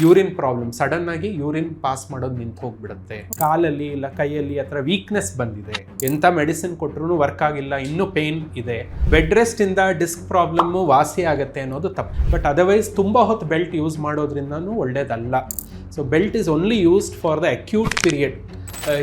Urine problem, sudden ಆಗಿ urine pass ಮಾಡೋದು ನಿಂತು ಹೋಗ್ಬಿಡುತ್ತೆ. ಕಾಲಲ್ಲಿ ಇಲ್ಲ ಕೈಯಲ್ಲಿ ಆ ಥರ ವೀಕ್ನೆಸ್ ಬಂದಿದೆ, ಎಂಥ ಮೆಡಿಸಿನ್ ಕೊಟ್ಟರು ವರ್ಕ್ ಆಗಿಲ್ಲ, ಇನ್ನೂ ಪೇನ್ ಇದೆ, ಬೆಡ್ ರೆಸ್ಟ್ ಇಂದ ಡಿಸ್ಕ್ ಪ್ರಾಬ್ಲಮ್ ವಾಸಿ ಆಗುತ್ತೆ ಅನ್ನೋದು ತಪ್ಪು. ಬಟ್ ಅದರ್ವೈಸ್ ತುಂಬ ಹೊತ್ತು ಬೆಲ್ಟ್ ಯೂಸ್ ಮಾಡೋದ್ರಿಂದನೂ ಒಳ್ಳೇದಲ್ಲ. So belt is only used for the acute period.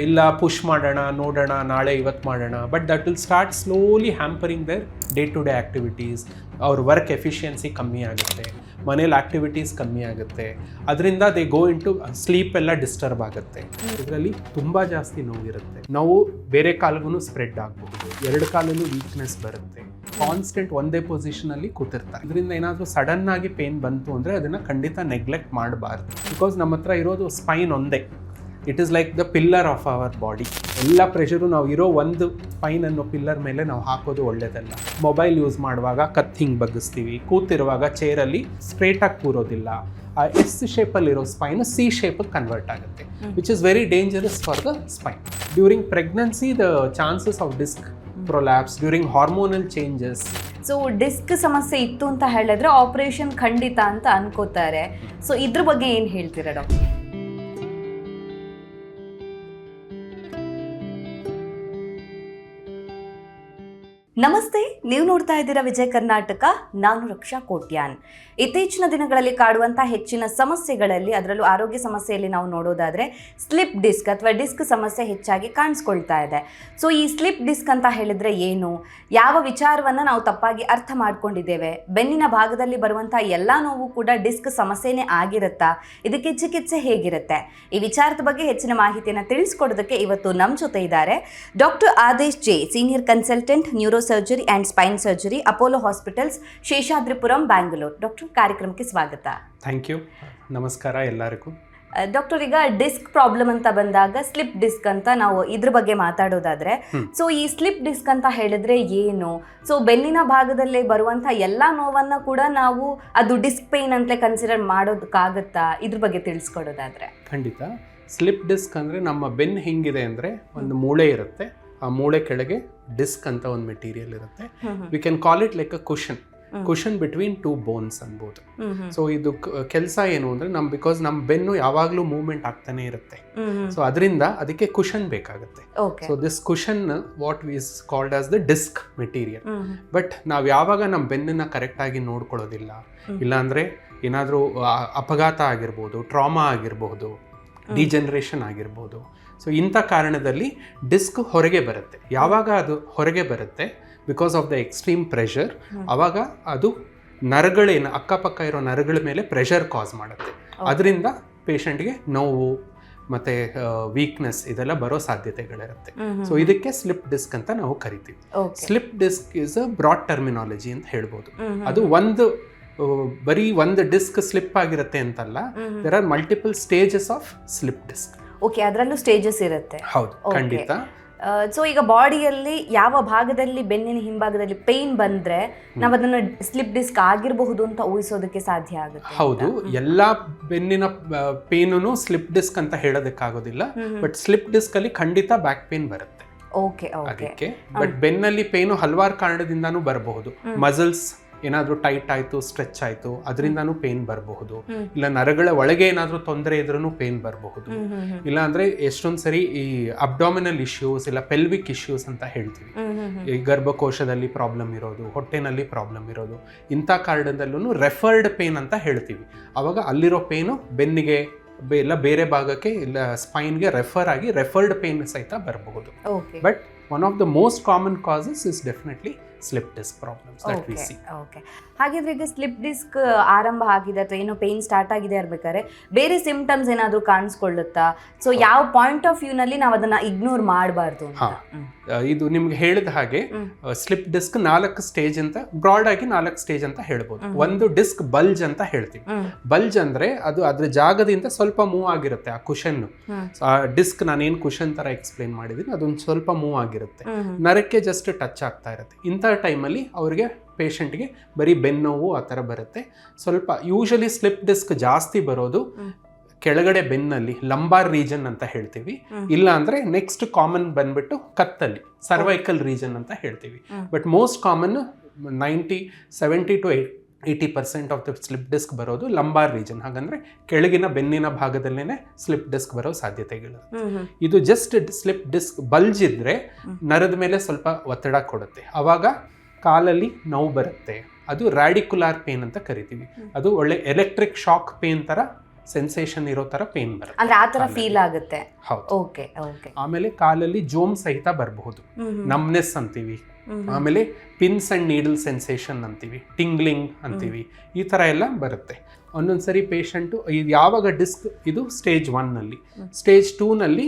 ಇಲ್ಲ ಪುಷ್ ಮಾಡೋಣ, ನೋಡೋಣ, ನಾಳೆ ಇವತ್ತು ಮಾಡೋಣ, but that will start slowly hampering their day to day activities. ಅವ್ರ ವರ್ಕ್ ಎಫಿಷಿಯನ್ಸಿ ಕಮ್ಮಿ ಆಗುತ್ತೆ, ಮನೇಲಿ ಆ್ಯಕ್ಟಿವಿಟೀಸ್ ಕಮ್ಮಿ ಆಗುತ್ತೆ, ಅದರಿಂದ they go into sleep ಎಲ್ಲ ಡಿಸ್ಟರ್ಬ್ ಆಗುತ್ತೆ. ಇದರಲ್ಲಿ ತುಂಬ ಜಾಸ್ತಿ ನೋವಿರುತ್ತೆ. ನಾವು ಬೇರೆ ಕಾಲಿಗೂ ಸ್ಪ್ರೆಡ್ ಆಗಬಹುದು, ಎರಡು ಕಾಲಲ್ಲೂ ವೀಕ್ನೆಸ್ ಬರುತ್ತೆ, ಕಾನ್ಸ್ಟೆಂಟ್ ಒಂದೇ ಪೊಸಿಷನಲ್ಲಿ ಕೂತಿರ್ತಾರೆ. ಇದರಿಂದ ಏನಾದರೂ ಸಡನ್ ಆಗಿ ಪೇನ್ ಬಂತು ಅಂದರೆ ಅದನ್ನು ಖಂಡಿತ ನೆಗ್ಲೆಕ್ಟ್ ಮಾಡಬಾರ್ದು. ಬಿಕಾಸ್ ನಮ್ಮ ಹತ್ರ ಇರೋದು ಸ್ಪೈನ್ ಒಂದೇ, it is like the pillar of our body. ಎಲ್ಲ ಪ್ರೆಷರು ನಾವು ಇರೋ ಒಂದು ಸ್ಪೈನ್ ಅನ್ನೋ ಪಿಲ್ಲರ್ ಮೇಲೆ ನಾವು ಹಾಕೋದು ಒಳ್ಳೆಯದಲ್ಲ. ಮೊಬೈಲ್ ಯೂಸ್ ಮಾಡುವಾಗ ಕತ್ ಹಿಂಗೆ ಬಗ್ಗಿಸ್ತೀವಿ, ಕೂತಿರುವಾಗ ಚೇರಲ್ಲಿ ಸ್ಟ್ರೇಟಾಗಿ ಕೂರೋದಿಲ್ಲ, ಆ ಎಸ್ ಶೇಪಲ್ಲಿರೋ ಸ್ಪೈನು ಸಿ ಶೇಪಿಗೆ ಕನ್ವರ್ಟ್ ಆಗುತ್ತೆ, which is very dangerous for the spine. During pregnancy the chances of disc prolapse, during hormonal changes. So disc ಸಮಸ್ಯೆ ಇತ್ತು ಅಂತ ಹೇಳಿದ್ರೆ ಆಪರೇಷನ್ ಖಂಡಿತ ಅಂತ ಅನ್ಕೋತಾರೆ. ಸೊ ಇದ್ರ ಬಗ್ಗೆ ಏನು ಹೇಳ್ತೀರಾ ಡಾಕ್ಟರ್? ನಮಸ್ತೆ, ನೀವು ನೋಡ್ತಾ ಇದ್ದೀರಾ ವಿಜಯ ಕರ್ನಾಟಕ. ನಾನು ರಕ್ಷಾ ಕೋಟ್ಯಾನ್. ಇತ್ತೀಚಿನ ದಿನಗಳಲ್ಲಿ ಕಾಡುವಂಥ ಹೆಚ್ಚಿನ ಸಮಸ್ಯೆಗಳಲ್ಲಿ, ಅದರಲ್ಲೂ ಆರೋಗ್ಯ ಸಮಸ್ಯೆಯಲ್ಲಿ ನಾವು ನೋಡೋದಾದರೆ ಸ್ಲಿಪ್ ಡಿಸ್ಕ್ ಅಥವಾ ಡಿಸ್ಕ್ ಸಮಸ್ಯೆ ಹೆಚ್ಚಾಗಿ ಕಾಣಿಸ್ಕೊಳ್ತಾ ಇದೆ. ಸೊ ಈ ಸ್ಲಿಪ್ ಡಿಸ್ಕ್ ಅಂತ ಹೇಳಿದ್ರೆ ಏನು, ಯಾವ ವಿಚಾರವನ್ನು ನಾವು ತಪ್ಪಾಗಿ ಅರ್ಥ ಮಾಡ್ಕೊಂಡಿದ್ದೇವೆ, ಬೆನ್ನಿನ ಭಾಗದಲ್ಲಿ ಬರುವಂಥ ಎಲ್ಲ ನೋವು ಕೂಡ ಡಿಸ್ಕ್ ಸಮಸ್ಯೆನೇ ಆಗಿರುತ್ತಾ, ಇದಕ್ಕೆ ಚಿಕಿತ್ಸೆ ಹೇಗಿರುತ್ತೆ, ಈ ವಿಚಾರದ ಬಗ್ಗೆ ಹೆಚ್ಚಿನ ಮಾಹಿತಿಯನ್ನು ತಿಳಿಸ್ಕೊಡೋದಕ್ಕೆ ಇವತ್ತು ನಮ್ಮ ಜೊತೆ ಇದ್ದಾರೆ doctor Adesh J, senior consultant neuro surgery and spine surgery, Apollo hospitals, Seshadripuram, Bangalore. Doctor, ಕಾರ್ಯಕ್ರಮಕ್ಕೆ ಸ್ವಾಗತ. Thank you. ನಮಸ್ಕಾರ ಎಲ್ಲರಿಗೂ. ಡಾಕ್ಟರ್, ಈಗ ಡಿಸ್ಕ್ ಪ್ರಾಬ್ಲಮ್ ಅಂತ ಬಂದಾಗ ಸ್ಲಿಪ್ ಡಿಸ್ಕ್ ಅಂತ ನಾವು ಇದ್ರ ಬಗ್ಗೆ ಮಾತಾಡೋದಾದ್ರೆ, ಸೊ ಈ ಸ್ಲಿಪ್ ಡಿಸ್ಕ್ ಅಂತ ಹೇಳಿದ್ರೆ ಏನು? ಸೊ ಬೆನ್ನಿನ ಭಾಗದಲ್ಲಿ ಬರುವಂಥ ಎಲ್ಲ ನೋವನ್ನ ಕೂಡ ನಾವು ಅದು ಡಿಸ್ಕ್ ಪೇನ್ ಅಂತಲೇ ಕನ್ಸಿಡರ್ ಮಾಡೋದಕ್ಕಾಗತ್ತಾ? ಇದ್ರ ಬಗ್ಗೆ ತಿಳಿಸ್ಕೊಡೋದಾದ್ರೆ. ಖಂಡಿತ. ಸ್ಲಿಪ್ ಡಿಸ್ಕ್ ಅಂದರೆ ನಮ್ಮ ಬೆನ್ನು ಹೆಂಗಿದೆ ಅಂದರೆ, ಒಂದು ಮೂಳೆ ಇರುತ್ತೆ, ಆ ಮೂಳೆ ಕೆಳಗೆ ಡಿಸ್ಕ್ ಅಂತ ಒಂದು ಮೆಟೀರಿಯಲ್ ಇರುತ್ತೆ. We can call it like a cushion between two bones ಅನ್ಬೋದು. ಸೊ ಇದು ಕೆಲಸ ಏನು ಅಂದರೆ, ಬಿಕಾಸ್ ನಮ್ಮ ಬೆನ್ನು ಯಾವಾಗಲೂ ಮೂವ್ಮೆಂಟ್ ಆಗ್ತಾನೆ ಇರುತ್ತೆ, ಸೊ ಅದರಿಂದ ಅದಕ್ಕೆ ಕುಷನ್ ಬೇಕಾಗುತ್ತೆ. So this cushion what is called as the disc material. But ನಾವು ಯಾವಾಗ ನಮ್ಮ ಬೆನ್ನನ್ನು ಕರೆಕ್ಟಾಗಿ ನೋಡ್ಕೊಳ್ಳೋದಿಲ್ಲ, ಇಲ್ಲಾಂದರೆ ಏನಾದರೂ ಅಪಘಾತ ಆಗಿರ್ಬೋದು, ಟ್ರಾಮಾ ಆಗಿರ್ಬೋದು, ಡಿಜನರೇಷನ್ ಆಗಿರ್ಬೋದು, ಸೊ ಇಂಥ ಕಾರಣದಲ್ಲಿ ಡಿಸ್ಕ್ ಹೊರಗೆ ಬರುತ್ತೆ. ಯಾವಾಗ ಅದು ಹೊರಗೆ ಬರುತ್ತೆ because of the extreme pressure, ಆವಾಗ ಅದು ನರಗಳೇನು ಅಕ್ಕಪಕ್ಕ ಇರೋ ನರಗಳ ಮೇಲೆ ಪ್ರೆಷರ್ ಕಾಸ್ ಮಾಡುತ್ತೆ. ಅದರಿಂದ ಪೇಷಂಟ್ಗೆ ನೋವು ಮತ್ತು ವೀಕ್ನೆಸ್ ಇದೆಲ್ಲ ಬರೋ ಸಾಧ್ಯತೆಗಳಿರುತ್ತೆ. ಸೊ ಇದಕ್ಕೆ ಸ್ಲಿಪ್ ಡಿಸ್ಕ್ ಅಂತ ನಾವು ಕರಿತೀವಿ. Slip disc is a broad terminology ಅಂತ ಹೇಳ್ಬೋದು. ಅದು ಬರೀ ಒಂದು ಡಿಸ್ಕ್ ಸ್ಲಿಪ್ ಆಗಿರುತ್ತೆ ಅಂತಲ್ಲ, there are multiple stages of slip disc. Okay, ಅದರಲ್ಲೂ ಸ್ಟೇಜಸ್ ಇರುತ್ತೆ. ಹೌದು, ಖಂಡಿತ. ಸೊ ಈಗ ಬಾಡಿಯಲ್ಲಿ ಯಾವ ಭಾಗದಲ್ಲಿ, ಬೆನ್ನಿನ ಹಿಂಭಾಗದಲ್ಲಿ ಪೇನ್ ಬಂದ್ರೆ ನಾವು ಅದನ್ನ ಸ್ಲಿಪ್ ಡಿಸ್ಕ್ ಆಗಿರಬಹುದು ಅಂತ ಊಹಿಸೋದಕ್ಕೆ ಸಾಧ್ಯ ಆಗುತ್ತೆ? ಹೌದು, ಎಲ್ಲಾ ಬೆನ್ನಿನ ಪೇನು ಸ್ಲಿಪ್ ಡಿಸ್ಕ್ ಅಂತ ಹೇಳೋದಕ್ಕಾಗೋದಿಲ್ಲ, ಬಟ್ ಸ್ಲಿಪ್ ಡಿಸ್ಕ್ ಅಲ್ಲಿ ಖಂಡಿತ ಬ್ಯಾಕ್ ಪೇನ್ ಬರುತ್ತೆ. ಅದಕ್ಕೆ ಬಟ್ ಬೆನ್ನಲ್ಲಿ ಪೇನು ಹಲವಾರು ಕಾರಣದಿಂದಾನು ಬರಬಹುದು. ಮಸಲ್ಸ್ ಏನಾದರೂ ಟೈಟ್ ಆಯಿತು, ಸ್ಟ್ರೆಚ್ ಆಯಿತು, ಅದರಿಂದನೂ ಪೇನ್ ಬರಬಹುದು. ಇಲ್ಲ ನರಗಳ ಒಳಗೆ ಏನಾದರೂ ತೊಂದರೆ ಇದ್ರೂ ಪೇನ್ ಬರಬಹುದು. ಇಲ್ಲ ಅಂದರೆ ಎಷ್ಟೊಂದು ಸರಿ ಈ ಅಬ್ಡಾಮಿನಲ್ ಇಶ್ಯೂಸ್, ಇಲ್ಲ ಪೆಲ್ವಿಕ್ ಇಶ್ಯೂಸ್ ಅಂತ ಹೇಳ್ತೀವಿ, ಈ ಗರ್ಭಕೋಶದಲ್ಲಿ ಪ್ರಾಬ್ಲಮ್ ಇರೋದು, ಹೊಟ್ಟೆನಲ್ಲಿ ಪ್ರಾಬ್ಲಮ್ ಇರೋದು, ಇಂಥ ಕಾರಣದಲ್ಲೂ ರೆಫರ್ಡ್ ಪೇನ್ ಅಂತ ಹೇಳ್ತೀವಿ. ಆವಾಗ ಅಲ್ಲಿರೋ ಪೇನು ಬೆನ್ನಿಗೆ ಇಲ್ಲ ಬೇರೆ ಭಾಗಕ್ಕೆ ಇಲ್ಲ ಸ್ಪೈನ್ಗೆ ರೆಫರ್ ಆಗಿ ರೆಫರ್ಡ್ ಪೇನ್ ಸಹಿತ ಬರಬಹುದು. But one of the most common causes is definitely slip disc problems that we see. Okay, ಹಾಗಿದ್ರೆ ಈಗ ಸ್ಲಿಪ್ ಡಿಸ್ಕ್ ಆರಂಭ ಆಗಿದೆ ಅಥವಾ ಏನೋ ಪೇನ್ ಸ್ಟಾರ್ಟ್ ಆಗಿದೆ ಇರ್ಬೇಕಾದ್ರೆ ಬೇರೆ ಸಿಂಪ್ಟಮ್ಸ್ ಏನಾದರೂ ಕಾಣಿಸ್ಕೊಳ್ಳುತ್ತಾ? ಸೊ ಯಾವ ಪಾಯಿಂಟ್ ಆಫ್ ವ್ಯೂನಲ್ಲಿ ನಾವು ಅದನ್ನ ಇಗ್ನೋರ್ ಮಾಡಬಾರ್ದು? ಇದು ನಿಮ್ಗೆ ಹೇಳಿದ ಹಾಗೆ ಸ್ಲಿಪ್ ಡಿಸ್ಕ್ 4 ಸ್ಟೇಜ್ ಅಂತ, ಬ್ರಾಡ್ ಆಗಿ 4 ಸ್ಟೇಜ್ ಅಂತ ಹೇಳ್ಬೋದು. ಒಂದು ಡಿಸ್ಕ್ ಬಲ್ಜ್ ಅಂತ ಹೇಳ್ತೀವಿ. ಬಲ್ಜ್ ಅಂದ್ರೆ ಅದು ಅದ್ರ ಜಾಗದಿಂದ ಸ್ವಲ್ಪ ಮೂವ್ ಆಗಿರುತ್ತೆ ಆ ಕುಷನ್. ಆ ಡಿಸ್ಕ್ ನಾನೇನು ಕುಷನ್ ತರ ಎಕ್ಸ್ಪ್ಲೇನ್ ಮಾಡಿದೀನಿ ಅದೊಂದು ಸ್ವಲ್ಪ ಮೂವ್ ಆಗಿರುತ್ತೆ, ನರಕ್ಕೆ ಜಸ್ಟ್ ಟಚ್ ಆಗ್ತಾ ಇರುತ್ತೆ. ಇಂಥ ಟೈಮಲ್ಲಿ ಅವ್ರಿಗೆ ಪೇಷಂಟ್ಗೆ ಬರೀ ಬೆನ್ನೋವು ಆ ಥರ ಬರುತ್ತೆ. ಸ್ವಲ್ಪ ಯೂಶಲಿ ಸ್ಲಿಪ್ ಡಿಸ್ಕ್ ಜಾಸ್ತಿ ಬರೋದು ಕೆಳಗಡೆ ಬೆನ್ನಲ್ಲಿ, ಲಂಬಾರ್ ರೀಜನ್ ಅಂತ ಹೇಳ್ತೀವಿ. ಇಲ್ಲ ಅಂದ್ರೆ ನೆಕ್ಸ್ಟ್ ಕಾಮನ್ ಬಂದ್ಬಿಟ್ಟು ಕತ್ತಲ್ಲಿ, ಸರ್ವೈಕಲ್ ರೀಜನ್ ಅಂತ ಹೇಳ್ತೀವಿ. But most common 70 to 80% of the slip disc ಬರೋದು ಲಂಬಾರ್ ರೀಜನ್, ಹಾಗಂದ್ರೆ ಕೆಳಗಿನ ಬೆನ್ನಿನ ಭಾಗದಲ್ಲೇ ಸ್ಲಿಪ್ ಡಿಸ್ಕ್ ಬರೋ ಸಾಧ್ಯತೆಗಳು. ಇದು ಜಸ್ಟ್ ಸ್ಲಿಪ್ ಡಿಸ್ಕ್ ಬಲ್ಜ್ ಇದ್ರೆ ನರದ ಮೇಲೆ ಸ್ವಲ್ಪ ಒತ್ತಡ ಕೊಡುತ್ತೆ, ಅವಾಗ ಕಾಲಲ್ಲಿ ನೋವು ಬರುತ್ತೆ. ಅದು ರ್ಯಾಡಿಕ್ಯುಲಾರ್ ಪೇನ್ ಅಂತ ಕರಿತೀವಿ. ಅದು ಒಳ್ಳೆ ಎಲೆಕ್ಟ್ರಿಕ್ ಶಾಕ್ ಪೇನ್ ತರ ಸೆನ್ಸೇಷನ್ ಇರೋ ತರ ಪೇನ್ ಬರುತ್ತೆ, ಅಂದ್ರೆ ಆ ತರ ಫೀಲ್ ಆಗುತ್ತೆ. ಹೌದು. Okay okay. ಆಮೇಲೆ ಕಾಲಲ್ಲಿ ಜೋಮ್ ಸಹಿತ ಬರಬಹುದು, ನಮ್ನೆಸ್ ಅಂತೀವಿ. ಆಮೇಲೆ ಪಿನ್ಸ್ ಅಂಡ್ ನೀಡಲ್ ಸೆನ್ಸೇಷನ್ ಅಂತೀವಿ, ಟಿಂಗ್ಲಿಂಗ್ ಅಂತೀವಿ, ಈ ಥರ ಎಲ್ಲ ಬರುತ್ತೆ. ಒಂದೊಂದ್ಸರಿ ಪೇಷಂಟು ಯಾವಾಗ ಡಿಸ್ಕ್ ಇದು ಸ್ಟೇಜ್ 1ನಲ್ಲಿ, ಸ್ಟೇಜ್ 2ನಲ್ಲಿ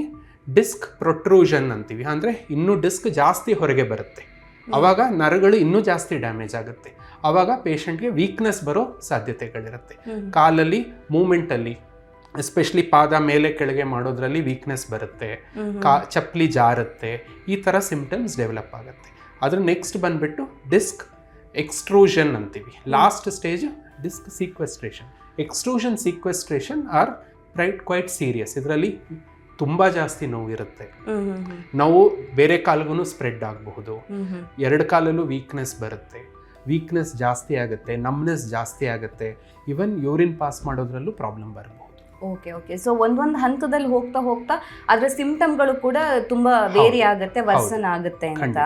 ಡಿಸ್ಕ್ ಪ್ರೊಟ್ರೂಷನ್ ಅಂತೀವಿ, ಅಂದರೆ ಇನ್ನೂ ಡಿಸ್ಕ್ ಜಾಸ್ತಿ ಹೊರಗೆ ಬರುತ್ತೆ, ಆವಾಗ ನರಗಳು ಇನ್ನೂ ಜಾಸ್ತಿ ಡ್ಯಾಮೇಜ್ ಆಗುತ್ತೆ, ಆವಾಗ ಪೇಷಂಟ್ಗೆ ವೀಕ್ನೆಸ್ ಬರೋ ಸಾಧ್ಯತೆಗಳಿರುತ್ತೆ. ಕಾಲಲ್ಲಿ ಮೂಮೆಂಟಲ್ಲಿ ಎಸ್ಪೆಷಲಿ ಪಾದ ಮೇಲೆ ಕೆಳಗೆ ಮಾಡೋದ್ರಲ್ಲಿ ವೀಕ್ನೆಸ್ ಬರುತ್ತೆ, ಚಪ್ಪಲಿ ಜಾರುತ್ತೆ, ಈ ಥರ ಸಿಂಪ್ಟಮ್ಸ್ ಡೆವಲಪ್ ಆಗುತ್ತೆ. ಅದ್ರ ನೆಕ್ಸ್ಟ್ ಬಂದ್ಬಿಟ್ಟು ಡಿಸ್ಕ್ ಎಕ್ಸ್ಟ್ರೂಷನ್ ಅಂತೀವಿ. Last stage disc sequestration. Extrusion sequestration are quite serious. ಇದರಲ್ಲಿ ತುಂಬ ಜಾಸ್ತಿ ನೋವು ಇರುತ್ತೆ, ನೋವು ಬೇರೆ ಕಾಲಿಗೂ ಸ್ಪ್ರೆಡ್ ಆಗಬಹುದು, ಎರಡು ಕಾಲಲ್ಲೂ ವೀಕ್ನೆಸ್ ಬರುತ್ತೆ, ವೀಕ್ನೆಸ್ ಜಾಸ್ತಿ ಆಗುತ್ತೆ, ನಮ್ನೆಸ್ ಜಾಸ್ತಿ ಆಗುತ್ತೆ, ಈವನ್ ಯೂರಿನ್ ಪಾಸ್ ಮಾಡೋದ್ರಲ್ಲೂ ಪ್ರಾಬ್ಲಮ್ ಬರಬಹುದು. Okay okay. ಸೊ ಒಂದೊಂದು ಹಂತದಲ್ಲಿ ಹೋಗ್ತಾ ಹೋಗ್ತಾ ಅದರ ಸಿಂಪ್ಟಮ್ಗಳು ಕೂಡ ತುಂಬಾ ವೇರಿ ಆಗುತ್ತೆ, ವರ್ಸನ್ ಆಗುತ್ತೆ ಅಂತ.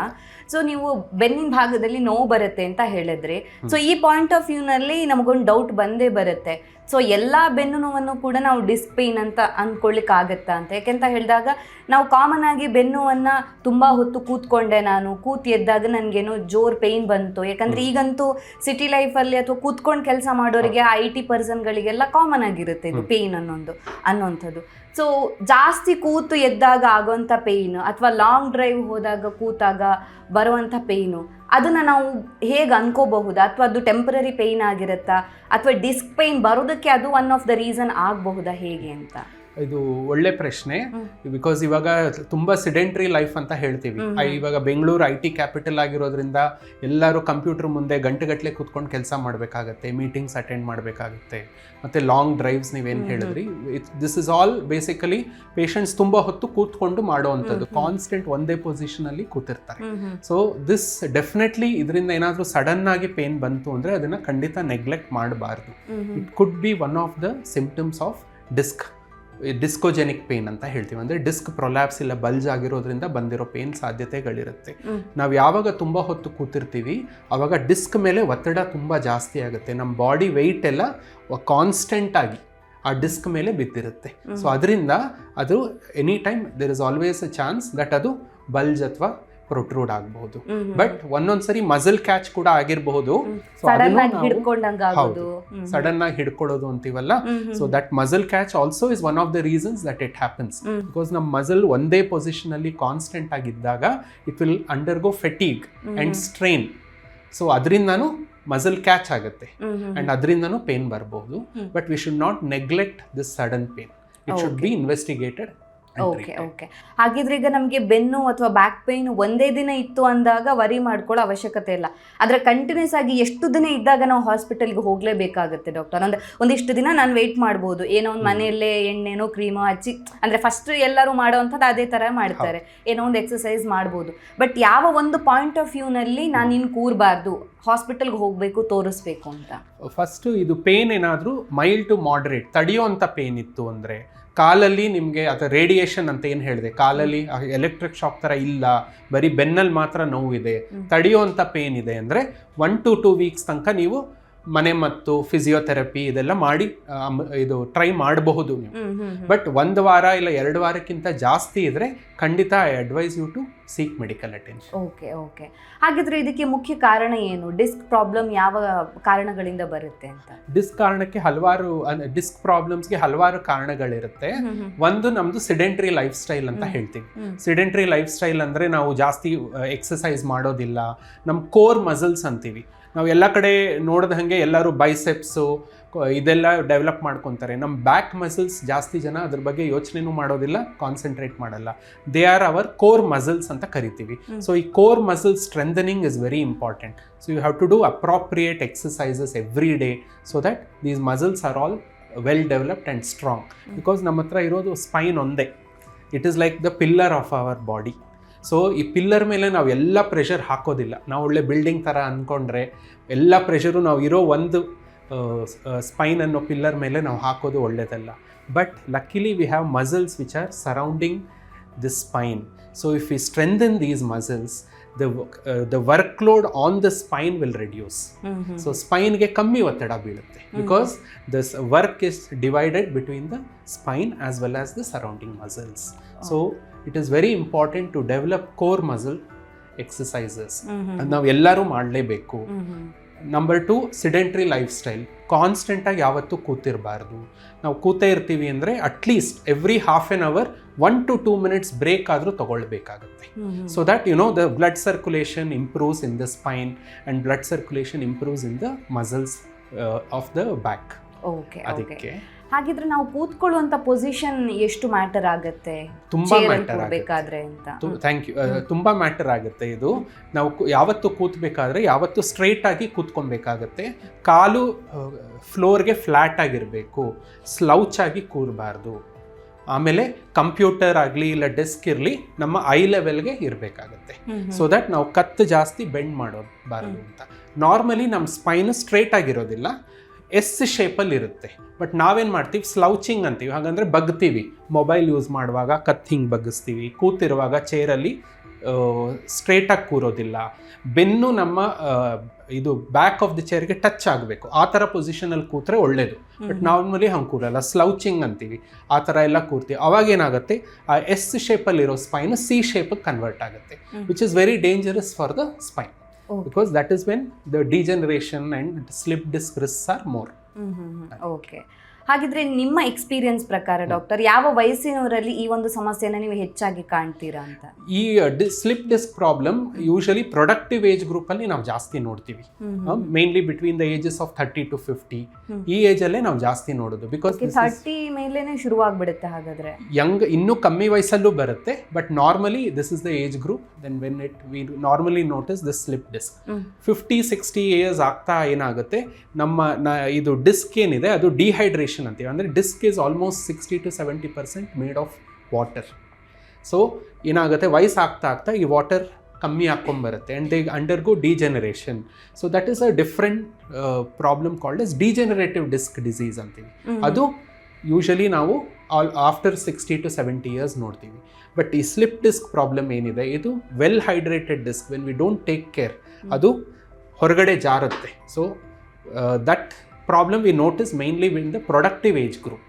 ಸೊ ನೀವು ಬೆನ್ನಿನ ಭಾಗದಲ್ಲಿ ನೋವು ಬರುತ್ತೆ ಅಂತ ಹೇಳಿದ್ರಿ. ಸೊ ಈ ಪಾಯಿಂಟ್ ಆಫ್ ವ್ಯೂನಲ್ಲಿ ನಮಗೊಂದು ಡೌಟ್ ಬಂದೇ ಬರುತ್ತೆ. ಸೊ ಎಲ್ಲ ಬೆನ್ನು ನೋವನ್ನು ಕೂಡ ನಾವು ಡಿಸ್ಕ್ ಪೇನ್ ಅಂತ ಅಂದ್ಕೊಳ್ಳಿಕ್ಕೆ ಆಗುತ್ತಾ ಅಂತ. ಯಾಕೆಂತ ಹೇಳಿದಾಗ ನಾವು ಕಾಮನ್ ಆಗಿ ಬೆನ್ನುವನ್ನು ತುಂಬ ಹೊತ್ತು ಕೂತ್ಕೊಂಡೆ, ನಾನು ಎದ್ದಾಗ ನನಗೇನೋ ಜೋರ್ ಪೇಯ್ನ್ ಬಂತು. ಯಾಕಂದರೆ ಈಗಂತೂ ಸಿಟಿ ಲೈಫಲ್ಲಿ ಅಥವಾ ಕೂತ್ಕೊಂಡು ಕೆಲಸ ಮಾಡೋರಿಗೆ IT ಪರ್ಸನ್ಗಳಿಗೆಲ್ಲ ಕಾಮನ್ ಆಗಿರುತ್ತೆ ಇದು ಪೇಯ್ನ್ ಅನ್ನೋಂಥದ್ದು. ಸೊ ಜಾಸ್ತಿ ಕೂತು ಎದ್ದಾಗ ಆಗೋಂಥ ಪೇಯ್ನು ಅಥವಾ ಲಾಂಗ್ ಡ್ರೈವ್ ಹೋದಾಗ ಕೂತಾಗ ಬರುವಂಥ ಪೇಯ್ನು, ಅದನ್ನು ನಾವು ಹೇಗೆ ಅನ್ಕೋಬಹುದಾ, ಅಥವಾ ಅದು ಟೆಂಪರರಿ ಪೇಯ್ನ್ ಆಗಿರುತ್ತಾ, ಅಥವಾ ಡಿಸ್ಕ್ ಪೇಯ್ನ್ ಬರೋದಕ್ಕೆ ಅದು ಒನ್ ಆಫ್ ದ ರೀಸನ್ ಆಗಬಹುದಾ, ಹೇಗೆ ಅಂತ? ಇದು ಒಳ್ಳೆ ಪ್ರಶ್ನೆ. ಬಿಕಾಸ್ ಇವಾಗ ತುಂಬ ಸಿಡೆಂಟ್ರಿ ಲೈಫ್ ಅಂತ ಹೇಳ್ತೀವಿ. ಇವಾಗ ಬೆಂಗಳೂರು IT ಕ್ಯಾಪಿಟಲ್ ಆಗಿರೋದ್ರಿಂದ ಎಲ್ಲರೂ ಕಂಪ್ಯೂಟರ್ ಮುಂದೆ ಗಂಟೆಗಟ್ಟಲೆ ಕೂತ್ಕೊಂಡು ಕೆಲಸ ಮಾಡಬೇಕಾಗತ್ತೆ, ಮೀಟಿಂಗ್ಸ್ ಅಟೆಂಡ್ ಮಾಡಬೇಕಾಗುತ್ತೆ, ಮತ್ತು ಲಾಂಗ್ ಡ್ರೈವ್ಸ್ ನೀವೇನು ಹೇಳಿದ್ರಿ, this is all basically patients ತುಂಬ ಹೊತ್ತು ಕೂತ್ಕೊಂಡು ಮಾಡೋವಂಥದ್ದು, ಕಾನ್ಸ್ಟೆಂಟ್ ಒಂದೇ ಪೊಸಿಷನಲ್ಲಿ ಕೂತಿರ್ತಾರೆ. ಸೊ ದಿಸ್ ಡೆಫಿನೆಟ್ಲಿ ಇದರಿಂದ ಏನಾದರೂ ಸಡನ್ ಆಗಿ ಪೇನ್ ಬಂತು ಅಂದರೆ ಅದನ್ನು ಖಂಡಿತ ನೆಗ್ಲೆಕ್ಟ್ ಮಾಡಬಾರ್ದು. It could be one of the symptoms of discogenic pain ಅಂತ ಹೇಳ್ತೀವಿ. ಅಂದರೆ ಡಿಸ್ಕ್ ಪ್ರೊಲ್ಯಾಪ್ಸ್ ಇಲ್ಲ ಬಲ್ಜ್ ಆಗಿರೋದ್ರಿಂದ ಬಂದಿರೋ ಪೇನ್ ಸಾಧ್ಯತೆಗಳಿರುತ್ತೆ. ನಾವು ಯಾವಾಗ ತುಂಬ ಹೊತ್ತು ಕೂತಿರ್ತೀವಿ ಆವಾಗ ಡಿಸ್ಕ್ ಮೇಲೆ ಒತ್ತಡ ತುಂಬ ಜಾಸ್ತಿ ಆಗುತ್ತೆ, ನಮ್ಮ ಬಾಡಿ ವೆಯ್ಟ್ ಎಲ್ಲ ಕಾನ್ಸ್ಟೆಂಟ್ ಆಗಿ ಆ ಡಿಸ್ಕ್ ಮೇಲೆ ಬಿದ್ದಿರುತ್ತೆ. ಸೊ ಅದರಿಂದ ಅದು any time there is always a chance that ಅದು ಬಲ್ಜ್ ಅಥವಾ ಪ್ರೊಟ್ರೂಡ್ ಆಗಬಹುದು. ಬಟ್ ಒಂದೊಂದ್ಸರಿ ಮಸಲ್ ಕ್ಯಾಚ್ ಕೂಡ ಆಗಿರಬಹುದು, ಸಡನ್ ಆಗಿ ಹಿಡ್ಕೊಳ್ಳೋದು ಅಂತೀವಲ್ಲ. So that muscle catch also is one of the reasons that it happens. Because ನಮ್ಮ ಮಸಲ್ ಒಂದೇ ಪೊಸಿಷನ್ ಅಲ್ಲಿ ಕಾನ್ಸ್ಟೆಂಟ್ ಆಗಿದ್ದಾಗ it will undergo fatigue and strain. So ಅದರಿಂದನೂ ಮಸಲ್ ಕ್ಯಾಚ್ ಆಗುತ್ತೆ ಅಂಡ್ ಅದರಿಂದನೂ ಪೇನ್ ಬರಬಹುದು. But we should not neglect this sudden pain. It should be investigated. Okay okay. ಹಾಗಿದ್ರೆ ಈಗ ನಮಗೆ ಬೆನ್ನು ಅಥವಾ ಬ್ಯಾಕ್ ಪೇನ್ ಒಂದೇ ದಿನ ಇತ್ತು ಅಂದಾಗ ವರಿ ಮಾಡ್ಕೊಳ್ಳೋ ಅವಶ್ಯಕತೆ ಇಲ್ಲ. ಆದರೆ ಕಂಟಿನ್ಯೂಸ್ ಆಗಿ ಎಷ್ಟು ದಿನ ಇದ್ದಾಗ ನಾವು ಹಾಸ್ಪಿಟಲ್ಗೆ ಹೋಗಲೇಬೇಕಾಗುತ್ತೆ ಡಾಕ್ಟರ್? ಅಂದರೆ ಒಂದಿಷ್ಟು ದಿನ ನಾನು ವೆಯ್ಟ್ ಮಾಡ್ಬೋದು, ಏನೋ ಒಂದು ಮನೆಯಲ್ಲೇ ಎಣ್ಣೆನೋ ಕ್ರೀಮೋ ಹಚ್ಚಿ, ಅಂದರೆ ಫಸ್ಟ್ ಎಲ್ಲರೂ ಮಾಡೋವಂಥದ್ದು ಅದೇ ಥರ ಮಾಡ್ತಾರೆ, ಏನೋ ಒಂದು ಎಕ್ಸಸೈಸ್ ಮಾಡ್ಬೋದು. ಬಟ್ ಯಾವ ಒಂದು ಪಾಯಿಂಟ್ ಆಫ್ ವ್ಯೂನಲ್ಲಿ ನಾನು ಇನ್ನು ಕೂರಬಾರ್ದು, ಹಾಸ್ಪಿಟಲ್ಗೆ ಹೋಗಬೇಕು, ತೋರಿಸ್ಬೇಕು ಅಂತ? ಫಸ್ಟು ಇದು ಪೇನ್ ಏನಾದರೂ ಮೈಲ್ಡ್ ಟು ಮಾಡ್ರೇಟ್ ತಡೆಯುವಂಥ ಪೇನ್ ಇತ್ತು ಅಂದರೆ, ಕಾಲಲ್ಲಿ ನಿಮಗೆ ಅಥವಾ ರೇಡಿಯೇಷನ್ ಅಂತ ಏನು ಹೇಳಿದೆ, ಕಾಲಲ್ಲಿ ಎಲೆಕ್ಟ್ರಿಕ್ ಶಾಕ್ ಥರ ಇಲ್ಲ, ಬರೀ ಬೆನ್ನಲ್ಲಿ ಮಾತ್ರ ನೋವಿದೆ, ತಡೆಯುವಂಥ ಪೇನ್ ಇದೆ ಅಂದರೆ 1 to 2 ವೀಕ್ಸ್ ತನಕ ನೀವು ಮನೆ ಮತ್ತು ಫಿಸಿಯೋಥೆರಪಿ ಇದೆಲ್ಲ ಮಾಡಿ ಇದು ಟ್ರೈ ಮಾಡಬಹುದು ನೀವು. ಬಟ್ 1 ವಾರ ಇಲ್ಲ 2 ವಾರಕ್ಕಿಂತ ಜಾಸ್ತಿ ಇದ್ರೆ ಖಂಡಿತ I advise you to seek medical attention. Okay okay. ಹಾಗಿದ್ರೆ ಇದಕ್ಕೆ ಮುಖ್ಯ ಕಾರಣ ಏನು? ಡಿಸ್ಕ್ ಪ್ರಾಬ್ಲಮ್ ಯಾವ ಕಾರಣಗಳಿಂದ ಬರುತ್ತೆ ಅಂತ? ಡಿಸ್ಕ್ ಪ್ರಾಬ್ಲಮ್ಸ್ಗೆ ಹಲವಾರು ಕಾರಣಗಳಿರುತ್ತೆ. ಒಂದು ನಮ್ದು ಸಿಡೆಂಟ್ರಿ ಲೈಫ್ ಸ್ಟೈಲ್ ಅಂತ ಹೇಳ್ತೀವಿ. ಸಿಡೆಂಟ್ರಿ ಲೈಫ್ ಸ್ಟೈಲ್ ಅಂದ್ರೆ ನಾವು ಜಾಸ್ತಿ ಎಕ್ಸಸೈಸ್ ಮಾಡೋದಿಲ್ಲ, ನಮ್ಮ ಕೋರ್ ಮಸಲ್ಸ್ ಅಂತೀವಿ. ನಾವು ಎಲ್ಲ ಕಡೆ ನೋಡಿದ ಹಾಗೆ ಎಲ್ಲರೂ ಬೈಸೆಪ್ಸು ಇದೆಲ್ಲ ಡೆವಲಪ್ ಮಾಡ್ಕೊತಾರೆ. ನಮ್ಮ ಬ್ಯಾಕ್ ಮಸಲ್ಸ್ ಜಾಸ್ತಿ ಜನ ಅದ್ರ ಬಗ್ಗೆ ಯೋಚನೆನೂ ಮಾಡೋದಿಲ್ಲ, ಕಾನ್ಸಂಟ್ರೇಟ್ ಮಾಡಲ್ಲ. They are our core muscles ಅಂತ ಕರಿತೀವಿ. ಸೊ ಈ core muscle strengthening is very important. So you have to do appropriate exercises every day so that these muscles are all well developed and strong. Because ನಮ್ಮ ಹತ್ರ ಇರೋದು spine ಒಂದೇ. It is like the pillar of our body. So ಈ pillar ಮೇಲೆ ನಾವು ಎಲ್ಲ pressure ಹಾಕೋದಿಲ್ಲ. ನಾವು ಒಳ್ಳೆ ಬಿಲ್ಡಿಂಗ್ ಥರ ಅಂದ್ಕೊಂಡ್ರೆ ಎಲ್ಲ ಪ್ರೆಷರು ನಾವು ಇರೋ ಒಂದು ಸ್ಪೈನ್ ಅನ್ನೋ ಪಿಲ್ಲರ್ ಮೇಲೆ ನಾವು ಹಾಕೋದು ಒಳ್ಳೆಯದಲ್ಲ. But luckily we have muscles which are surrounding this spine. So if we strengthen these muscles, the workload on the spine will reduce. So spine ge kammi ಒತ್ತಡ ಬೀಳುತ್ತೆ, because this work is divided between the spine as well as the surrounding muscles. So it is very important to develop core muscle exercises. ನಾವು ಎಲ್ಲರೂ ಮಾಡಲೇಬೇಕು. Number 2, sedentary lifestyle. ಕಾನ್ಸ್ಟೆಂಟಾಗಿ ಯಾವತ್ತೂ ಕೂತಿರಬಾರ್ದು. ನಾವು ಕೂತೇ ಇರ್ತೀವಿ ಅಂದರೆ at least every half an hour 1 to 2 minutes break ಆದರೂ ತಗೊಳ್ಬೇಕಾಗುತ್ತೆ. So that the blood circulation improves in the spine and blood circulation improves in the muscles of the back. ಅದಕ್ಕೆ ಹಾಗಿದ್ರೆ ನಾವು ಕೂತ್ಕೊಳ್ಳುವಂತ ಪೊಸಿಷನ್ ಎಷ್ಟು ಮ್ಯಾಟರ್ ಆಗುತ್ತೆ? ತುಂಬಾ ಮ್ಯಾಟರ್ ಆಗುತ್ತೆ ಅಂತ. Thank you. ತುಂಬಾ ಮ್ಯಾಟರ್ ಆಗುತ್ತೆ ಇದು. ನಾವು ಯಾವತ್ತು ಕೂತ್ಬೇಕಾದ್ರೆ ಯಾವತ್ತು ಸ್ಟ್ರೈಟ್ ಆಗಿ ಕೂತ್ಕೊಬೇಕಾಗತ್ತೆ. ಕಾಲು ಫ್ಲೋರ್ಗೆ ಫ್ಲಾಟ್ ಆಗಿರಬೇಕು, ಸ್ಲೌಚ್ ಆಗಿ ಕೂರಬಾರ್ದು. ಆಮೇಲೆ ಕಂಪ್ಯೂಟರ್ ಆಗಲಿ ಇಲ್ಲ ಡೆಸ್ಕ್ ಇರಲಿ ನಮ್ಮ ಐ ಲೆವೆಲ್ಗೆ ಇರಬೇಕಾಗತ್ತೆ. ಸೊ ದಟ್ ನಾವು ಕತ್ತು ಜಾಸ್ತಿ ಬೆಂಡ್ ಮಾಡೋಬಾರ್ದು ಅಂತ. ನಾರ್ಮಲಿ ನಮ್ಮ ಸ್ಪೈನ್ ಸ್ಟ್ರೈಟ್ ಆಗಿರೋದಿಲ್ಲ, ಎಸ್ ಶೇಪಲ್ಲಿ ಇರುತ್ತೆ. ಬಟ್ ನಾವೇನು ಮಾಡ್ತೀವಿ, ಸ್ಲೌಚಿಂಗ್ ಅಂತೀವಿ. ಹಾಗಂದರೆ ಬಗ್ತೀವಿ. ಮೊಬೈಲ್ ಯೂಸ್ ಮಾಡುವಾಗ ಕತ್ತು ಹಿಂಗೆ ಬಗ್ಗಿಸ್ತೀವಿ. ಕೂತಿರುವಾಗ ಚೇರಲ್ಲಿ ಸ್ಟ್ರೇಟಾಗಿ ಕೂರೋದಿಲ್ಲ. ಬೆನ್ನು ನಮ್ಮ ಇದು ಬ್ಯಾಕ್ ಆಫ್ ದಿ ಚೇರ್ಗೆ ಟಚ್ ಆಗಬೇಕು. ಆ ಥರ ಪೊಸಿಷನಲ್ಲಿ ಕೂತ್ರೆ ಒಳ್ಳೇದು. ಬಟ್ ನಾರ್ಮಲಿ ಹಂಗೆ ಕೂರಲ್ಲ, ಸ್ಲೌಚಿಂಗ್ ಅಂತೀವಿ. ಆ ಥರ ಎಲ್ಲ ಕೂರ್ತೀವಿ. ಅವಾಗ ಏನಾಗುತ್ತೆ, ಆ ಎಸ್ ಶೇಪಲ್ಲಿರೋ ಸ್ಪೈನ್ ಸಿ ಶೇಪಿಗೆ ಕನ್ವರ್ಟ್ ಆಗುತ್ತೆ, which is very dangerous for the spine. Because that is when the degeneration and slip disc risks are more. Okay. ಹಾಗಿದ್ರೆ ನಿಮ್ಮ ಎಕ್ಸ್ಪೀರಿಯನ್ಸ್ ಪ್ರಕಾರ ಡಾಕ್ಟರ್, ಯಾವ ವಯಸ್ಸಿನವರಲ್ಲಿ ಈ ಒಂದು ಸಮಸ್ಯೆನ ನೀವು ಹೆಚ್ಚಾಗಿ ಕಾಣ್ತೀರಾ ಅಂತ? ಈ slip disc problem usually productive age group ಅಲ್ಲಿ ನಾವು ಜಾಸ್ತಿ ನೋಡ್ತೀವಿ. Mainly between the ages of 30 to 50 ಈ ಏಜ್ ಅಲ್ಲೇ ನಾವು ಜಾಸ್ತಿ ನೋಡೋದು. ಬಿಕಾಸ್ 30 ಮೇಲೇನೆ ಶುರುವಾಗ್ಬಿಡುತ್ತೆ. ಹಾಗಾದ್ರೆ ಯಂಗ್ ಇನ್ನೂ ಕಮ್ಮಿ ವಯಸ್ಸಲ್ಲೂ ಬರುತ್ತೆ. But normally this is the age group then when we normally notice the slip disc. 50-60 years ಆಗ್ತಾ ಏನಾಗುತ್ತೆ, ನಮ್ಮ ಇದು ಡಿಸ್ಕ್ ಏನಿದೆ ಅದು ಡಿಹೈಡ್ರೇಷನ್ ಅಂತೀವಿ. ಅಂದರೆ disc is almost 60 to 70% made of water. So ಏನಾಗುತ್ತೆ, ವಯಸ್ಸು ಆಗ್ತಾ ಆಗ್ತಾ ಈ ವಾಟರ್ ಕಮ್ಮಿ ಹಾಕ್ಕೊಂಬರುತ್ತೆ and they undergo degeneration. So that is a different problem called as degenerative disc disease ಅಂತೀವಿ. ಅದು ಯೂಶಲಿ ನಾವು ಆಫ್ಟರ್ 60 to 70 ಇಯರ್ಸ್ ನೋಡ್ತೀವಿ. ಬಟ್ ಈ ಸ್ಲಿಪ್ ಡಿಸ್ಕ್ ಪ್ರಾಬ್ಲಮ್ ಏನಿದೆ, ಇದು well hydrated disc when we don't take care ಅದು ಹೊರಗಡೆ ಜಾರುತ್ತೆ. So that problem we notice mainly in the productive age group,